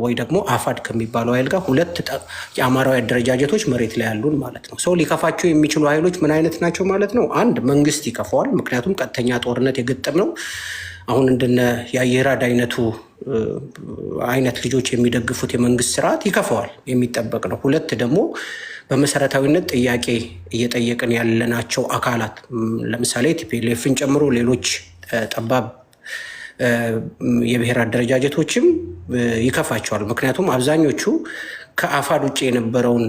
ወይ ደግሞ አፋድ ከሚባለው ኃይል ጋር 2 የአማራዊ አደረጃጀቶች መሬት ላይ ያሉን ማለት ነው። ሊከፋቸው የሚችሉ ኃይሎች ምን አይነት ናቸው ማለት ነው? አንድ መንግስት ይከፋዋል። ምክንያቱም ቀጥተኛ ጦርነት የገጠም ነው። አሁን እንደነ የአየራድ አይነት ልጆች የሚደግፉት የመንግስት ስርዓት ይከፋዋል፣ የሚጠበቅ ነው። 2 ደግሞ በመሰረታዊነት ጥያቄ እየጠየቅን ያለናቸው አካላት ለምሳሌ ቲፒኤልኤፍን ጨምሮ ሌሎች ጠባብ የብሔር አደረጃጀቶችም ይከፋቸዋል። ምክንያቱም አብዛኞቹ ከአፋድ ውጭ የነበረውን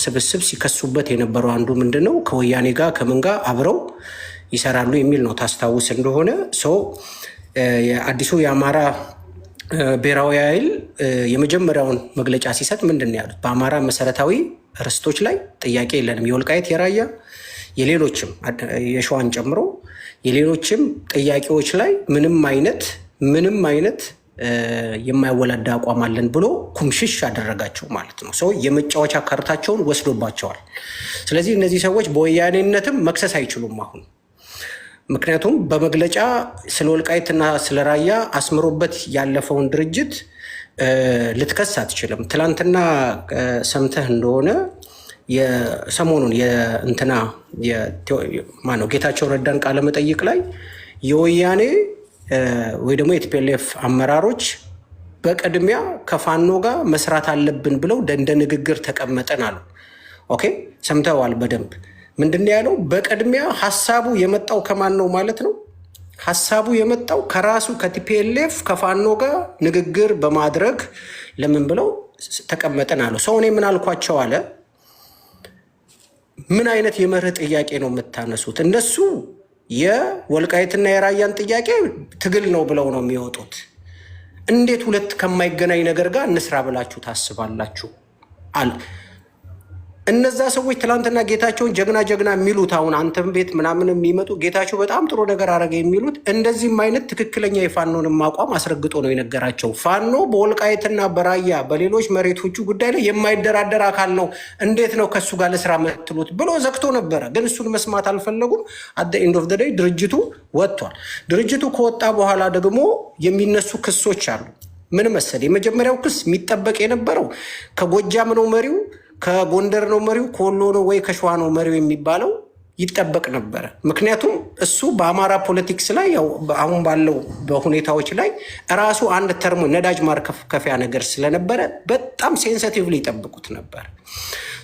ስብስብ ሲከሱበት የነበረው አንዱ ምንድነው ከወያኔ ጋር ከምን ጋር አብረው ይሰራሉ የሚል ነው። ታስታውስ እንደሆነ አዲሱ የአማራ ብሔራዊ ኃይል የመጀመሪያውን መግለጫ ሲሰጥ ምንድን ነው ያሉት? በአማራ መሰረታዊ ርስቶች ላይ ጥያቄ የለንም። የወልቃይት የራያ የሌሎችም የሸዋን ጨምሮ የሌሎችም ጥያቄዎች ላይ ምንም አይነት የማይወላዳ አቋም አለን ብሎ ኩምሽሽ አደረጋቸው ማለት ነው። የመጫወቻ ካርታቸውን ወስዶባቸዋል። ስለዚህ እነዚህ ሰዎች በወያኔነትም መክሰስ አይችሉም አሁን። ምክንያቱም በመግለጫ ስለ ወልቃይትና ስለ ራያ አስምሮበት ያለፈውን ድርጅት ልትከስ አትችልም። ትላንትና ሰምተህ እንደሆነ የሰሞኑን ጌታቸው ረዳን ቃለመጠይቅ ላይ የወያኔ ወይ ደግሞ የቲፒኤልኤፍ አመራሮች በቅድሚያ ከፋኖ ጋር መስራት አለብን ብለው እንደ ንግግር ተቀመጠን አሉ። ኦኬ ሰምተዋል በደንብ። ምንድን ያለው? በቅድሚያ ሀሳቡ የመጣው ከማን ነው ማለት ነው? ሀሳቡ የመጣው ከራሱ ከቲፒኤልኤፍ ከፋኖ ጋር ንግግር በማድረግ ለምን ብለው ተቀመጠን አሉ። እኔ ምን አልኳቸው አለ ምን አይነት የመርህ ጥያቄ ነው የምታነሱት? እነሱ የወልቃይትና የራያን ጥያቄ ትግል ነው ብለው ነው የሚወጡት። እንዴት ሁለት ከማይገናኝ ነገር ጋር እንስራ ብላችሁ ታስባላችሁ? እነዛ ሰዎች ትላንትና ጌታቸውን ጀግና የሚሉት አሁን አንተም ቤት ምናምን የሚመጡ ጌታቸው በጣም ጥሩ ነገር አረገ የሚሉት እንደዚህም አይነት ትክክለኛ የፋኖንም አቋም አስረግጦ ነው የነገራቸው። ፋኖ በወልቃይትና በራያ በሌሎች መሬቶቹ ጉዳይ ላይ የማይደራደር አካል ነው፣ እንዴት ነው ከሱ ጋር ለስራ መትሉት ብሎ ዘግቶ ነበረ። ግን እሱን መስማት አልፈለጉም። አት ኤንድ ኦፍ ዘ ዴይ ድርጅቱ ወጥቷል። ድርጅቱ ከወጣ በኋላ ደግሞ የሚነሱ ክሶች አሉ። ምን መሰል? የመጀመሪያው ክስ የሚጠበቅ የነበረው ከጎጃም ነው መሪው፣ ከጎንደር ነው መሪው፣ ከወሎ ነው ወይ ከሸዋ ነው መሪው የሚባለው ይጠበቅ ነበረ። ምክንያቱም እሱ በአማራ ፖለቲክስ ላይ ያው አሁን ባለው በሁኔታዎች ላይ ራሱ አንድ ተርሞ ነዳጅ ማርከፍከፊያ ነገር ስለነበረ በጣም ሴንሲቲቭሊ ይጠብቁት ነበር።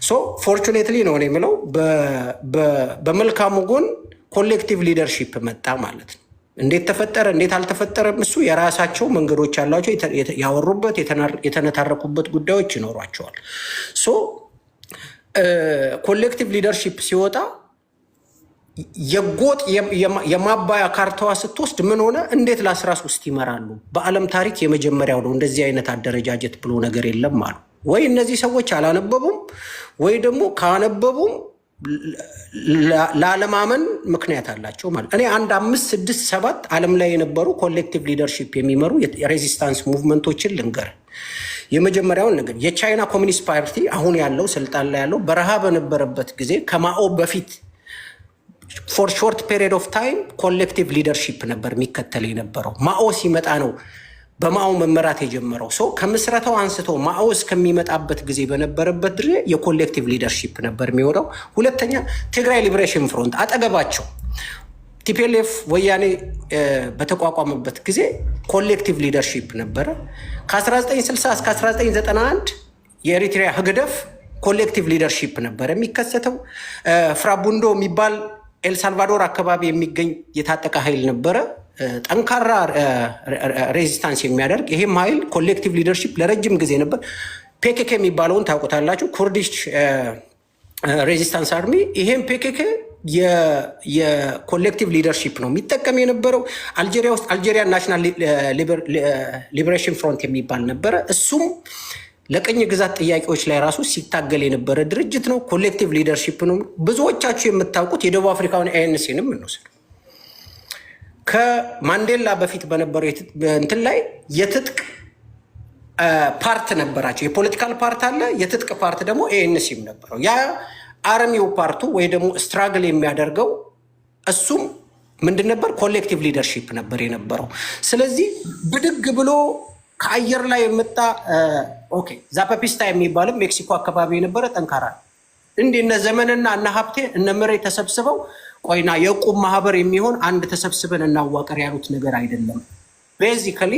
ሶ ፎርቹኔትሊ ነው የምለው በመልካሙ ጎን ኮሌክቲቭ ሊደርሺፕ መጣ ማለት ነው። እንዴት ተፈጠረ እንዴት አልተፈጠረም፣ እሱ የራሳቸው መንገዶች አላቸው። ያወሩበት የተነታረኩበት ጉዳዮች ይኖሯቸዋል። ሶ ኮሌክቲቭ ሊደርሺፕ ሲወጣ የጎጥ የማባያ ካርታዋ ስትወስድ ምን ሆነ? እንዴት ለ13 ይመራሉ? በዓለም ታሪክ የመጀመሪያው ነው። እንደዚህ አይነት አደረጃጀት ብሎ ነገር የለም አሉ። ወይ እነዚህ ሰዎች አላነበቡም፣ ወይ ደግሞ ካነበቡም ላለማመን ምክንያት አላቸው ማለት። እኔ 1 5 6 7 ዓለም ላይ የነበሩ ኮሌክቲቭ ሊደርሺፕ የሚመሩ የሬዚስታንስ ሙቭመንቶችን ልንገር። የመጀመሪያውን ነገር የቻይና ኮሚኒስት ፓርቲ አሁን ያለው ስልጣን ላይ ያለው በረሃ በነበረበት ጊዜ ከማኦ በፊት ፎር ሾርት ፔሪድ ኦፍ ታይም ኮሌክቲቭ ሊደርሺፕ ነበር የሚከተል የነበረው። ማኦ ሲመጣ ነው በማኦ መመራት የጀመረው። ሰው ከምስረታው አንስቶ ማኦ እስከሚመጣበት ጊዜ በነበረበት ድሬ የኮሌክቲቭ ሊደርሺፕ ነበር የሚወጣው። ሁለተኛ ትግራይ ሊብሬሽን ፍሮንት አጠገባቸው ቲፒኤልኤፍ ወያኔ በተቋቋመበት ጊዜ ኮሌክቲቭ ሊደርሺፕ ነበረ። ከ1960 እስከ 1991 የኤሪትሪያ ህግደፍ ኮሌክቲቭ ሊደርሺፕ ነበረ የሚከሰተው። ፍራቡንዶ የሚባል ኤልሳልቫዶር አካባቢ የሚገኝ የታጠቀ ኃይል ነበረ፣ ጠንካራ ሬዚስታንስ የሚያደርግ። ይሄም ኃይል ኮሌክቲቭ ሊደርሺፕ ለረጅም ጊዜ ነበር። ፔኬኬ የሚባለውን ታውቁታላችሁ፣ ኩርዲሽ ሬዚስታንስ አርሚ። ይሄም ፔኬኬ የኮሌክቲቭ ሊደርሺፕ ነው የሚጠቀም የነበረው። አልጄሪያ ውስጥ አልጄሪያ ናሽናል ሊበሬሽን ፍሮንት የሚባል ነበረ። እሱም ለቅኝ ግዛት ጥያቄዎች ላይ ራሱ ሲታገል የነበረ ድርጅት ነው። ኮሌክቲቭ ሊደርሺፕ ነው። ብዙዎቻችሁ የምታውቁት የደቡብ አፍሪካውን ኤንሲንም እንወስድ። ከማንዴላ በፊት በነበረው እንትን ላይ የትጥቅ ፓርት ነበራቸው። የፖለቲካል ፓርት አለ፣ የትጥቅ ፓርት ደግሞ ኤንሲም ነበረው። ያ አርሚው ፓርቱ ወይ ደግሞ ስትራግል የሚያደርገው እሱም ምንድን ነበር? ኮሌክቲቭ ሊደርሺፕ ነበር የነበረው። ስለዚህ ብድግ ብሎ ከአየር ላይ የመጣ ዛፓፒስታ የሚባልም ሜክሲኮ አካባቢ የነበረ ጠንካራ እንዲህ እነ ዘመንና እነ ሀብቴ እነ ምሬ ተሰብስበው ቆይና የቁም ማህበር የሚሆን አንድ ተሰብስበን እናዋቀር ያሉት ነገር አይደለም። ቤዚካሊ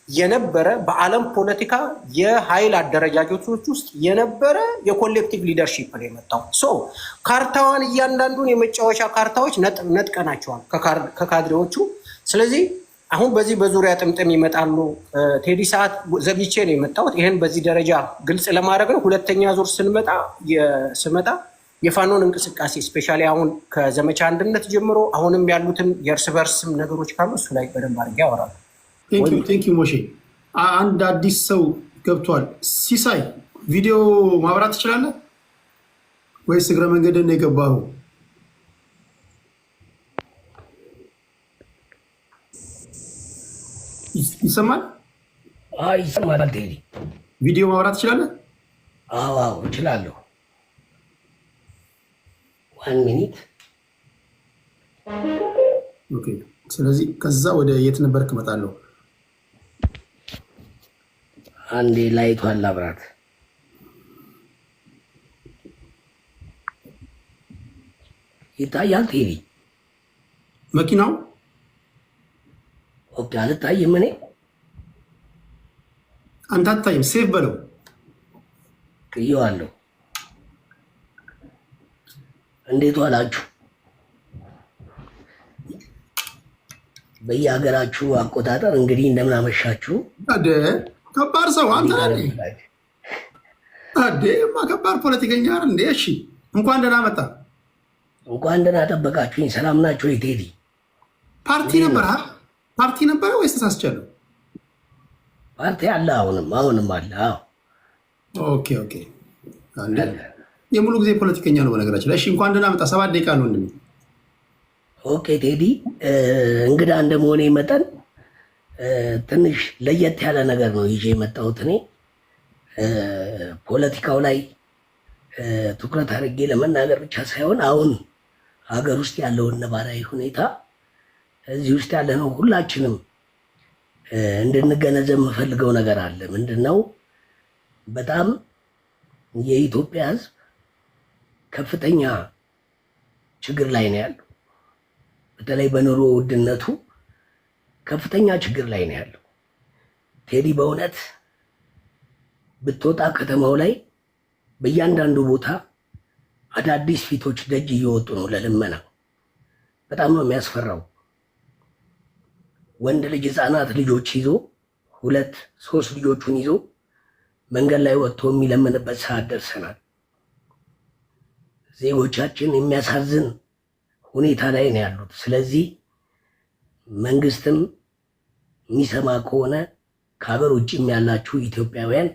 የነበረ በዓለም ፖለቲካ የኃይል አደረጃጀቶች ውስጥ የነበረ የኮሌክቲቭ ሊደርሺፕ ነው የመጣው። ካርታዋን እያንዳንዱን የመጫወቻ ካርታዎች ነጥቀናቸዋል ከካድሬዎቹ። ስለዚህ አሁን በዚህ በዙሪያ ጥምጥም ይመጣሉ። ቴዲ ሰዓት ዘግቼ ነው የመጣሁት። ይህን በዚህ ደረጃ ግልጽ ለማድረግ ነው። ሁለተኛ ዙር ስመጣ የፋኖን እንቅስቃሴ ስፔሻሊ አሁን ከዘመቻ አንድነት ጀምሮ አሁንም ያሉትን የእርስ በርስም ነገሮች ካሉ እሱ ላይ በደንብ አድርጌ ያወራሉ። ቴንኪው ሞሼ። አንድ አዲስ ሰው ገብቷል። ሲሳይ ቪዲዮ ማብራት ትችላለህ ወይስ እግረ መንገድን የገባኸው? ይሰማል? ይሰማል። ቴዲ ቪዲዮ ማብራት ትችላለህ? አዎ እችላለሁ። 1 ሚኒት። ኦኬ። ስለዚህ ከዛ ወደ የት ነበርክ? እመጣለሁ። አንዴ ላይቷን ላብራት። ይታያል ቴዲ መኪናው? ኦኬ። አልታይም። እኔ አንተ አትታይም። ሴቭ በለው። ጥየዋለሁ። እንዴት ዋላችሁ? በየሀገራችሁ አቆጣጠር እንግዲህ እንደምን አመሻችሁ። ከባድ ሰው አንተ ከባድ ፖለቲከኛ እንዴ! እሺ፣ እንኳን ደህና መጣ። እንኳን ደህና ጠበቃችሁኝ። ሰላም ናችሁ? ቴዲ ፓርቲ ነበረ ወይስ ተሳስቻለሁ? ፓርቲ አለ፣ አሁንም አለ። ኦኬ የሙሉ ጊዜ ፖለቲከኛ ነው በነገራችን ላይ። እሺ እንኳን ደህና መጣ። 7 ደቂቃ ነው ወንድሜ። ኦኬ ቴዲ፣ እንግዳ እንደመሆኔ መጠን ትንሽ ለየት ያለ ነገር ነው ይዤ የመጣሁት። እኔ ፖለቲካው ላይ ትኩረት አድርጌ ለመናገር ብቻ ሳይሆን አሁን ሀገር ውስጥ ያለውን ነባራዊ ሁኔታ እዚህ ውስጥ ያለነው ሁላችንም እንድንገነዘብ የምፈልገው ነገር አለ። ምንድነው? በጣም የኢትዮጵያ ሕዝብ ከፍተኛ ችግር ላይ ነው ያለው። በተለይ በኑሮ ውድነቱ ከፍተኛ ችግር ላይ ነው ያለው። ቴዲ በእውነት ብትወጣ ከተማው ላይ በእያንዳንዱ ቦታ አዳዲስ ፊቶች ደጅ እየወጡ ነው ለልመና። በጣም ነው የሚያስፈራው። ወንድ ልጅ ህፃናት ልጆች ይዞ 2-3 ልጆቹን ይዞ መንገድ ላይ ወጥቶ የሚለምንበት ሰዓት ደርሰናል። ዜጎቻችን የሚያሳዝን ሁኔታ ላይ ነው ያሉት። ስለዚህ መንግስትም የሚሰማ ከሆነ ከሀገር ውጭም ያላችሁ ኢትዮጵያውያን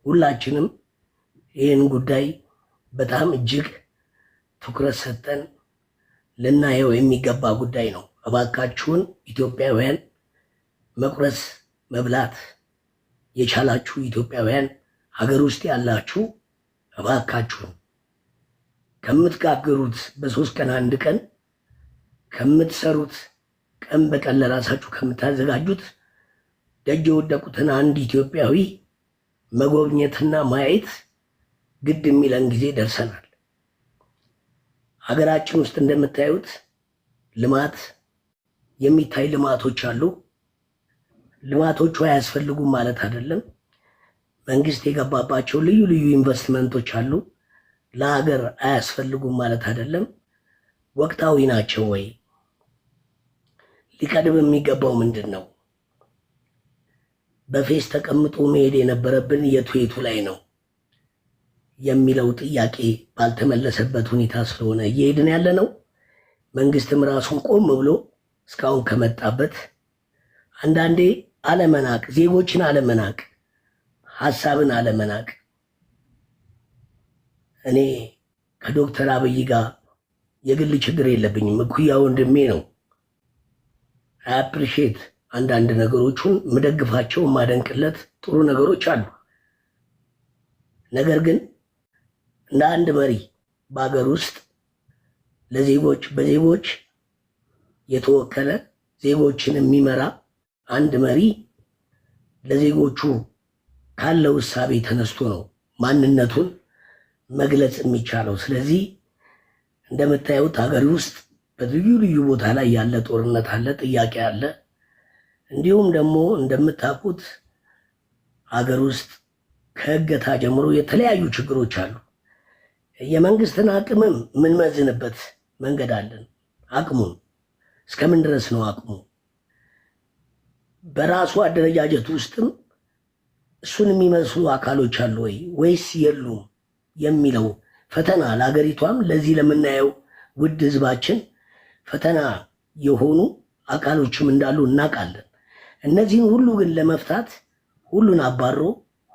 ሁላችንም ይህን ጉዳይ በጣም እጅግ ትኩረት ሰጠን ልናየው የሚገባ ጉዳይ ነው። እባካችሁን ኢትዮጵያውያን መቁረስ መብላት የቻላችሁ ኢትዮጵያውያን ሀገር ውስጥ ያላችሁ እባካችሁን ከምትጋግሩት በ3 ቀን 1 ቀን ከምትሰሩት ቀን በቀን ለራሳችሁ ከምታዘጋጁት ደጅ የወደቁትን አንድ ኢትዮጵያዊ መጎብኘትና ማየት ግድ የሚለን ጊዜ ደርሰናል። ሀገራችን ውስጥ እንደምታዩት ልማት የሚታይ ልማቶች አሉ። ልማቶቹ አያስፈልጉም ማለት አይደለም። መንግስት የገባባቸው ልዩ ልዩ ኢንቨስትመንቶች አሉ። ለሀገር አያስፈልጉም ማለት አይደለም። ወቅታዊ ናቸው ወይ? ሊቀድም የሚገባው ምንድን ነው? በፌስ ተቀምጦ መሄድ የነበረብን የቱ ላይ ነው የሚለው ጥያቄ ባልተመለሰበት ሁኔታ ስለሆነ እየሄድን ያለ ነው። መንግስትም ራሱን ቆም ብሎ እስካሁን ከመጣበት አንዳንዴ አለመናቅ፣ ዜጎችን አለመናቅ፣ ሀሳብን አለመናቅ። እኔ ከዶክተር አብይ ጋር የግል ችግር የለብኝም። እኩያ ወንድሜ ነው። አፕሪሼት አንዳንድ ነገሮቹን ምደግፋቸው ማደንቅለት ጥሩ ነገሮች አሉ። ነገር ግን እንደ አንድ መሪ በሀገር ውስጥ ለዜጎች በዜጎች የተወከለ ዜጎችን የሚመራ አንድ መሪ ለዜጎቹ ካለው እሳቤ ተነስቶ ነው ማንነቱን መግለጽ የሚቻለው። ስለዚህ እንደምታዩት ሀገር ውስጥ በልዩ ልዩ ቦታ ላይ ያለ ጦርነት አለ፣ ጥያቄ አለ። እንዲሁም ደግሞ እንደምታውቁት ሀገር ውስጥ ከእገታ ጀምሮ የተለያዩ ችግሮች አሉ። የመንግስትን አቅምም የምንመዝንበት መንገድ አለን። አቅሙን እስከምን ድረስ ነው አቅሙ? በራሱ አደረጃጀት ውስጥም እሱን የሚመስሉ አካሎች አሉ ወይ ወይስ የሉም የሚለው ፈተና ለሀገሪቷም ለዚህ ለምናየው ውድ ህዝባችን ፈተና የሆኑ አካሎችም እንዳሉ እናውቃለን። እነዚህን ሁሉ ግን ለመፍታት ሁሉን አባሮ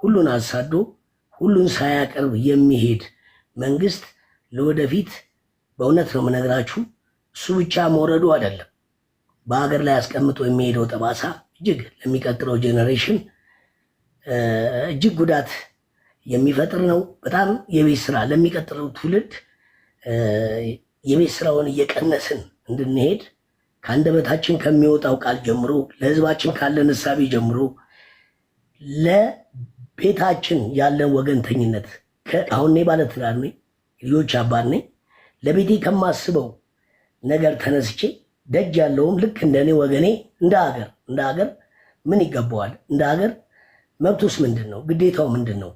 ሁሉን አሳዶ ሁሉን ሳያቀርብ የሚሄድ መንግስት ለወደፊት በእውነት ነው የምነግራችሁ፣ እሱ ብቻ መውረዱ አይደለም በሀገር ላይ አስቀምጦ የሚሄደው ጠባሳ እጅግ ለሚቀጥለው ጄኔሬሽን እጅግ ጉዳት የሚፈጥር ነው። በጣም የቤት ስራ ለሚቀጥለው ትውልድ የቤት ስራውን እየቀነስን እንድንሄድ ከአንደበታችን ከሚወጣው ቃል ጀምሮ ለህዝባችን ካለን እሳቤ ጀምሮ ለቤታችን ያለን ወገንተኝነት አሁን እኔ ባለትዳር ነኝ፣ ልጆች አባት ነኝ። ለቤቴ ከማስበው ነገር ተነስቼ ደጅ ያለውም ልክ እንደኔ ወገኔ እንደ ሀገር ምን ይገባዋል፣ እንደ ሀገር መብቱስ ምንድን ነው፣ ግዴታው ምንድን ነው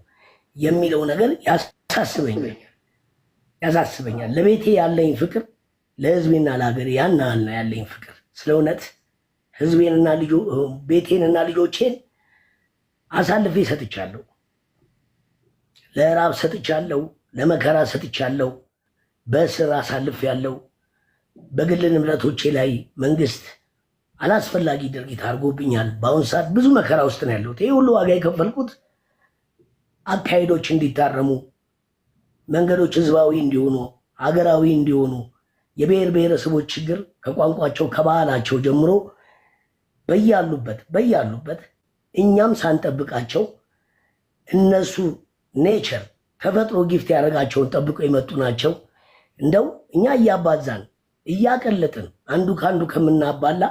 የሚለው ነገር ያሳስበኛል። ለቤቴ ያለኝ ፍቅር ለህዝቤና ለሀገር ያን ያህል ነው ያለኝ ፍቅር። ስለ እውነት ህዝቤንና ቤቴንና ልጆቼን አሳልፌ ሰጥቻለሁ። ለራብ ሰጥቻለሁ፣ ለመከራ ሰጥቻለሁ። በስር አሳልፍ ያለው በግል ንብረቶቼ ላይ መንግስት አላስፈላጊ ድርጊት አድርጎብኛል። በአሁን ሰዓት ብዙ መከራ ውስጥ ነው ያለሁት። ይህ ሁሉ ዋጋ የከፈልኩት አካሄዶች እንዲታረሙ፣ መንገዶች ህዝባዊ እንዲሆኑ፣ ሀገራዊ እንዲሆኑ፣ የብሔር ብሔረሰቦች ችግር ከቋንቋቸው ከባህላቸው ጀምሮ በያሉበት እኛም ሳንጠብቃቸው እነሱ ኔቸር ተፈጥሮ ጊፍት ያደረጋቸውን ጠብቀው የመጡ ናቸው። እንደው እኛ እያባዛን እያቀለጥን አንዱ ከአንዱ ከምናባላ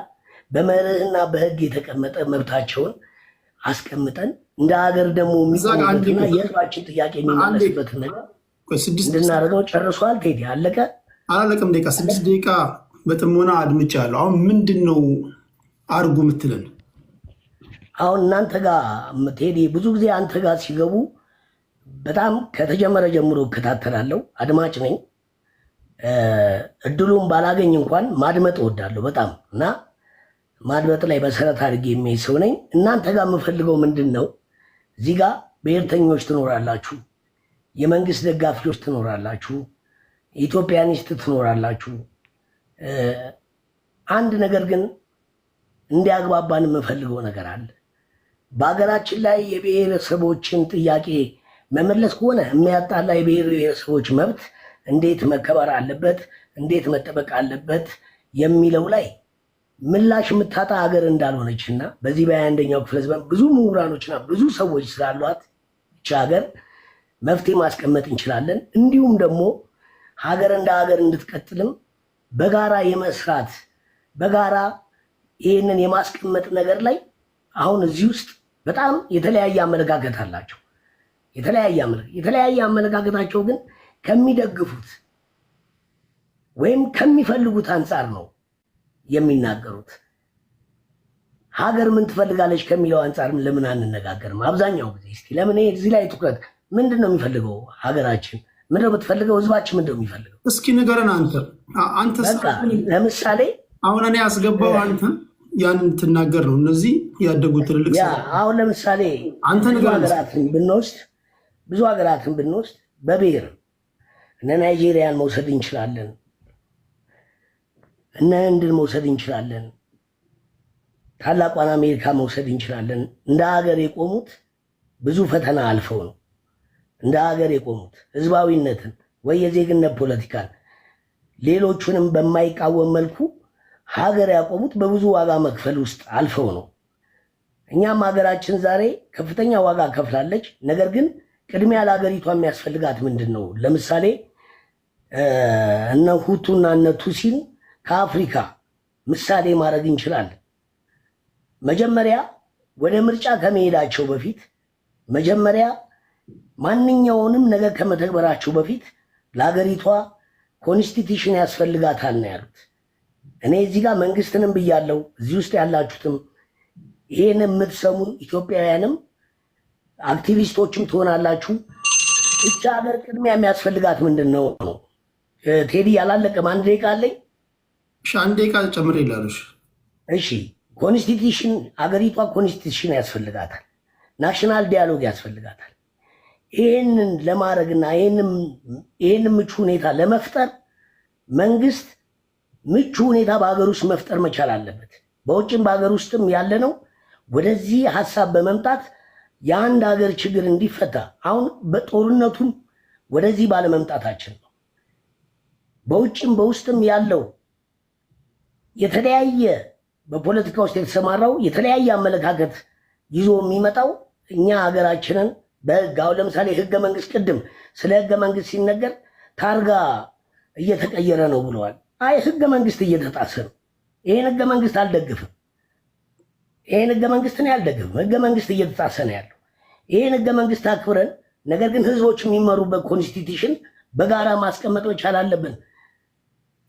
በመርህና በህግ የተቀመጠ መብታቸውን አስቀምጠን እንደ ሀገር ደግሞ የሚቆሙበትና የህዝባችን ጥያቄ የሚመለስበትን ነገር እንድናደርገው። ጨርሷል ቴዲ? አለቀ? አላለቀም። 6 ደቂቃ በጥሞና አድምጫለሁ። አሁን ምንድን ነው አርጉ ምትልን? አሁን እናንተ ጋር ቴዲ ብዙ ጊዜ አንተ ጋር ሲገቡ በጣም ከተጀመረ ጀምሮ እከታተላለሁ፣ አድማጭ ነኝ። እድሉን ባላገኝ እንኳን ማድመጥ እወዳለሁ በጣም እና ማድመጥ ላይ መሰረት አድርጌ የሚሄድ ሰው ነኝ። እናንተ ጋር የምፈልገው ምንድን ነው? እዚህ ጋር ብሔርተኞች ትኖራላችሁ፣ የመንግስት ደጋፊዎች ትኖራላችሁ፣ ኢትዮጵያኒስት ትኖራላችሁ። አንድ ነገር ግን እንዲያግባባን የምፈልገው ነገር አለ። በሀገራችን ላይ የብሔረሰቦችን ጥያቄ መመለስ ከሆነ የሚያጣላ የብሔር ብሔረሰቦች መብት እንዴት መከበር አለበት፣ እንዴት መጠበቅ አለበት የሚለው ላይ ምላሽ የምታጣ ሀገር እንዳልሆነች እና በዚህ በ21ኛው ክፍለ ዘመን ብዙ ምሁራኖችና ብዙ ሰዎች ስላሏት ይህች ሀገር መፍትሄ ማስቀመጥ እንችላለን። እንዲሁም ደግሞ ሀገር እንደ ሀገር እንድትቀጥልም በጋራ የመስራት በጋራ ይህንን የማስቀመጥ ነገር ላይ አሁን እዚህ ውስጥ በጣም የተለያየ አመለካከት አላቸው። የተለያየ አመለካከታቸው ግን ከሚደግፉት ወይም ከሚፈልጉት አንጻር ነው የሚናገሩት። ሀገር ምን ትፈልጋለች ከሚለው አንጻርም ለምን አንነጋገርም? አብዛኛው ጊዜ እስኪ ለምን እዚህ ላይ ትኩረት ምንድን ነው የሚፈልገው? ሀገራችን ምንድነው የምትፈልገው? ህዝባችን ምንድነው የሚፈልገው? እስኪ ንገረን። አንተ ለምሳሌ አሁን እኔ ያስገባው አንተ ያንን ትናገር ነው። እነዚህ ያደጉ ትልልቅ አሁን ለምሳሌ አንተ ብዙ ሀገራትን ብንወስድ በብሔር እነ ናይጄሪያን መውሰድ እንችላለን፣ እነ ህንድን መውሰድ እንችላለን፣ ታላቋን አሜሪካ መውሰድ እንችላለን። እንደ ሀገር የቆሙት ብዙ ፈተና አልፈው ነው እንደ ሀገር የቆሙት። ህዝባዊነትን ወይ የዜግነት ፖለቲካን ሌሎቹንም በማይቃወም መልኩ ሀገር ያቆሙት በብዙ ዋጋ መክፈል ውስጥ አልፈው ነው። እኛም ሀገራችን ዛሬ ከፍተኛ ዋጋ ከፍላለች። ነገር ግን ቅድሚያ ለሀገሪቷ የሚያስፈልጋት ምንድን ነው? ለምሳሌ እነ ሁቱና እነ ቱሲን ከአፍሪካ ምሳሌ ማድረግ እንችላለን። መጀመሪያ ወደ ምርጫ ከመሄዳቸው በፊት መጀመሪያ ማንኛውንም ነገር ከመተግበራቸው በፊት ለሀገሪቷ ኮንስቲቱሽን ያስፈልጋታል ነው ያሉት። እኔ እዚህ ጋር መንግስትንም ብያለው፣ እዚህ ውስጥ ያላችሁትም ይህን የምትሰሙን ኢትዮጵያውያንም አክቲቪስቶችም ትሆናላችሁ። እቻ ሀገር ቅድሚያ የሚያስፈልጋት ምንድን ነው? ቴዲ ያላለቀም 1 ደቂቃ አለኝ። 1 ደቂቃ ጨምር ይላለሽ። እሺ፣ ኮንስቲቱሽን አገሪቷ ኮንስቲቱሽን ያስፈልጋታል፣ ናሽናል ዲያሎግ ያስፈልጋታል። ይህንን ለማድረግና ይህንን ምቹ ሁኔታ ለመፍጠር መንግስት ምቹ ሁኔታ በሀገር ውስጥ መፍጠር መቻል አለበት። በውጭም በሀገር ውስጥም ያለ ነው። ወደዚህ ሀሳብ በመምጣት የአንድ ሀገር ችግር እንዲፈታ አሁን በጦርነቱም ወደዚህ ባለመምጣታችን ነው። በውጭም በውስጥም ያለው የተለያየ በፖለቲካ ውስጥ የተሰማራው የተለያየ አመለካከት ይዞ የሚመጣው እኛ ሀገራችንን በህግ አሁን ለምሳሌ ህገ መንግስት ቅድም ስለ ህገ መንግስት ሲነገር ታርጋ እየተቀየረ ነው ብለዋል። አይ ህገ መንግስት እየተጣሰ ነው። ይሄን ህገ መንግስት አልደግፍም። ይሄን ህገ መንግስት ነው ያልደግፍም። ህገ መንግስት እየተጣሰ ነው ያለው። ይሄን ህገ መንግስት አክብረን ነገር ግን ህዝቦች የሚመሩበት ኮንስቲቱሽን በጋራ ማስቀመጥ መቻል አለብን።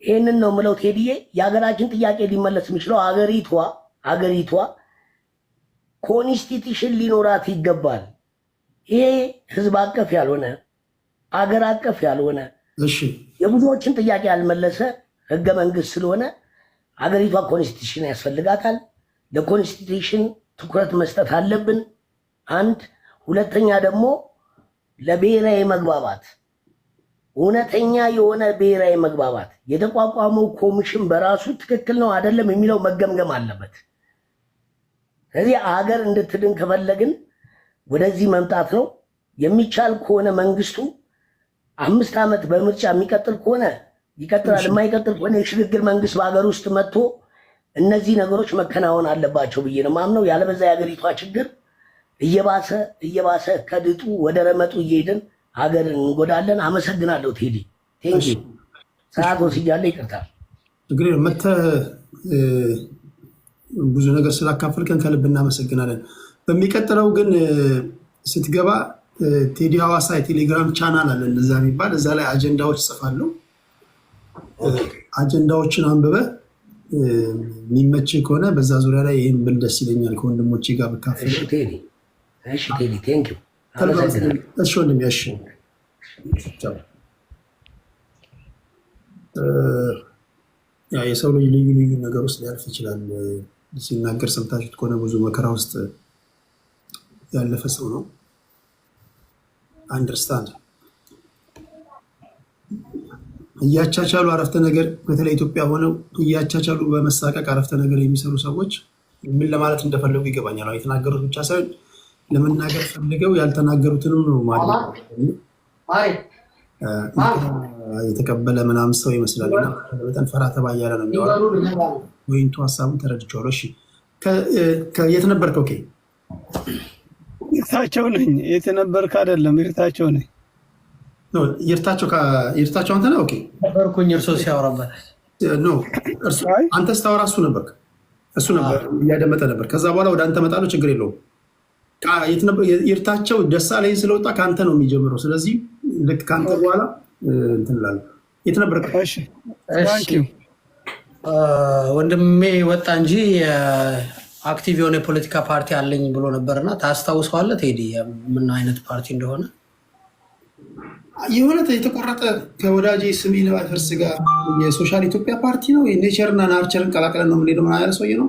ይህንን ነው ምለው ቴዲዬ። የሀገራችን ጥያቄ ሊመለስ የሚችለው አገሪቷ ኮንስቲቱሽን ሊኖራት ይገባል። ይሄ ህዝብ አቀፍ ያልሆነ አገር አቀፍ ያልሆነ የብዙዎችን ጥያቄ ያልመለሰ ህገ መንግስት ስለሆነ አገሪቷ ኮንስቲቱሽን ያስፈልጋታል። ለኮንስቲቱሽን ትኩረት መስጠት አለብን። አንድ ሁለተኛ ደግሞ ለብሔራዊ መግባባት እውነተኛ የሆነ ብሔራዊ መግባባት የተቋቋመው ኮሚሽን በራሱ ትክክል ነው አይደለም የሚለው መገምገም አለበት። ስለዚህ አገር እንድትድን ከፈለግን ወደዚህ መምጣት ነው የሚቻል ከሆነ መንግስቱ 5 ዓመት በምርጫ የሚቀጥል ከሆነ ይቀጥላል፣ የማይቀጥል ከሆነ የሽግግር መንግስት በሀገር ውስጥ መጥቶ እነዚህ ነገሮች መከናወን አለባቸው ብዬ ነው ማምነው። ያለበዛ የሀገሪቷ ችግር እየባሰ ከድጡ ወደ ረመጡ እየሄድን ሀገርን እንጎዳለን። አመሰግናለሁ ቴዲ። ቴንኪ ሰዓት ወስጃለሁ፣ ይቅርታ። እንግዲህ መተህ ብዙ ነገር ስላካፈልከን ከልብ እናመሰግናለን። በሚቀጥለው ግን ስትገባ ቴዲ ሐዋሳ የቴሌግራም ቻናል አለ እንደዛ የሚባል እዛ ላይ አጀንዳዎች ጽፋለሁ። አጀንዳዎችን አንብበ የሚመች ከሆነ በዛ ዙሪያ ላይ ይህን ብል ደስ ይለኛል ከወንድሞቼ ጋር ብካፈል። እሺ ቴዲ ቴንክ ዩ። እሺ ወንድሜ፣ እሺ የሰው ልጅ ልዩ ልዩ ነገር ውስጥ ሊያልፍ ይችላል። ሲናገር ሰምታችሁት ከሆነ ብዙ መከራ ውስጥ ያለፈ ሰው ነው። አንደርስታንድ እያቻቻሉ አረፍተ ነገር በተለይ ኢትዮጵያ ሆነው እያቻቻሉ በመሳቀቅ አረፍተ ነገር የሚሰሩ ሰዎች ምን ለማለት እንደፈለጉ ይገባኛል። የተናገሩት ብቻ ሳይሆን ለመናገር ፈልገው ያልተናገሩትንም ነው ማለት የተቀበለ ምናምን ሰው ይመስላል። በጣም ፈራ ተባ እያለ ነው የሚያወራው። ወይንቱ ሀሳቡን ተረድቼዋለሁ። እሺ የት ነበርክ? ኦኬ ይርታቸው ነኝ። የት ነበርክ? አይደለም ይርታቸው ነኝ። ይርታቸው አንተ ነህ? ኦኬ ነበርኩኝ። እርሶ ሲያወራበት አንተ ስታወራ እሱ ነበር እያደመጠ ነበር። ከዛ በኋላ ወደ አንተ እመጣለሁ፣ ችግር የለውም። ይርታቸው ደሳለኝ ስለወጣ ከአንተ ነው የሚጀምረው። ስለዚህ ልክ ከአንተ በኋላ እንትን እላለሁ። የት ነበርክ? ወንድሜ ወጣ እንጂ አክቲቭ የሆነ የፖለቲካ ፓርቲ አለኝ ብሎ ነበርና ታስታውሰዋለህ ቴዲ? ምን አይነት ፓርቲ እንደሆነ? የሆነ የተቆረጠ ከወዳጄ ስሜን ባይፈርስ ጋር የሶሻል ኢትዮጵያ ፓርቲ ነው። ኔቸርና ናርቸርን ቀላቅለን ነው የምንሄደው። ምን ያለ ሰውዬ ነው?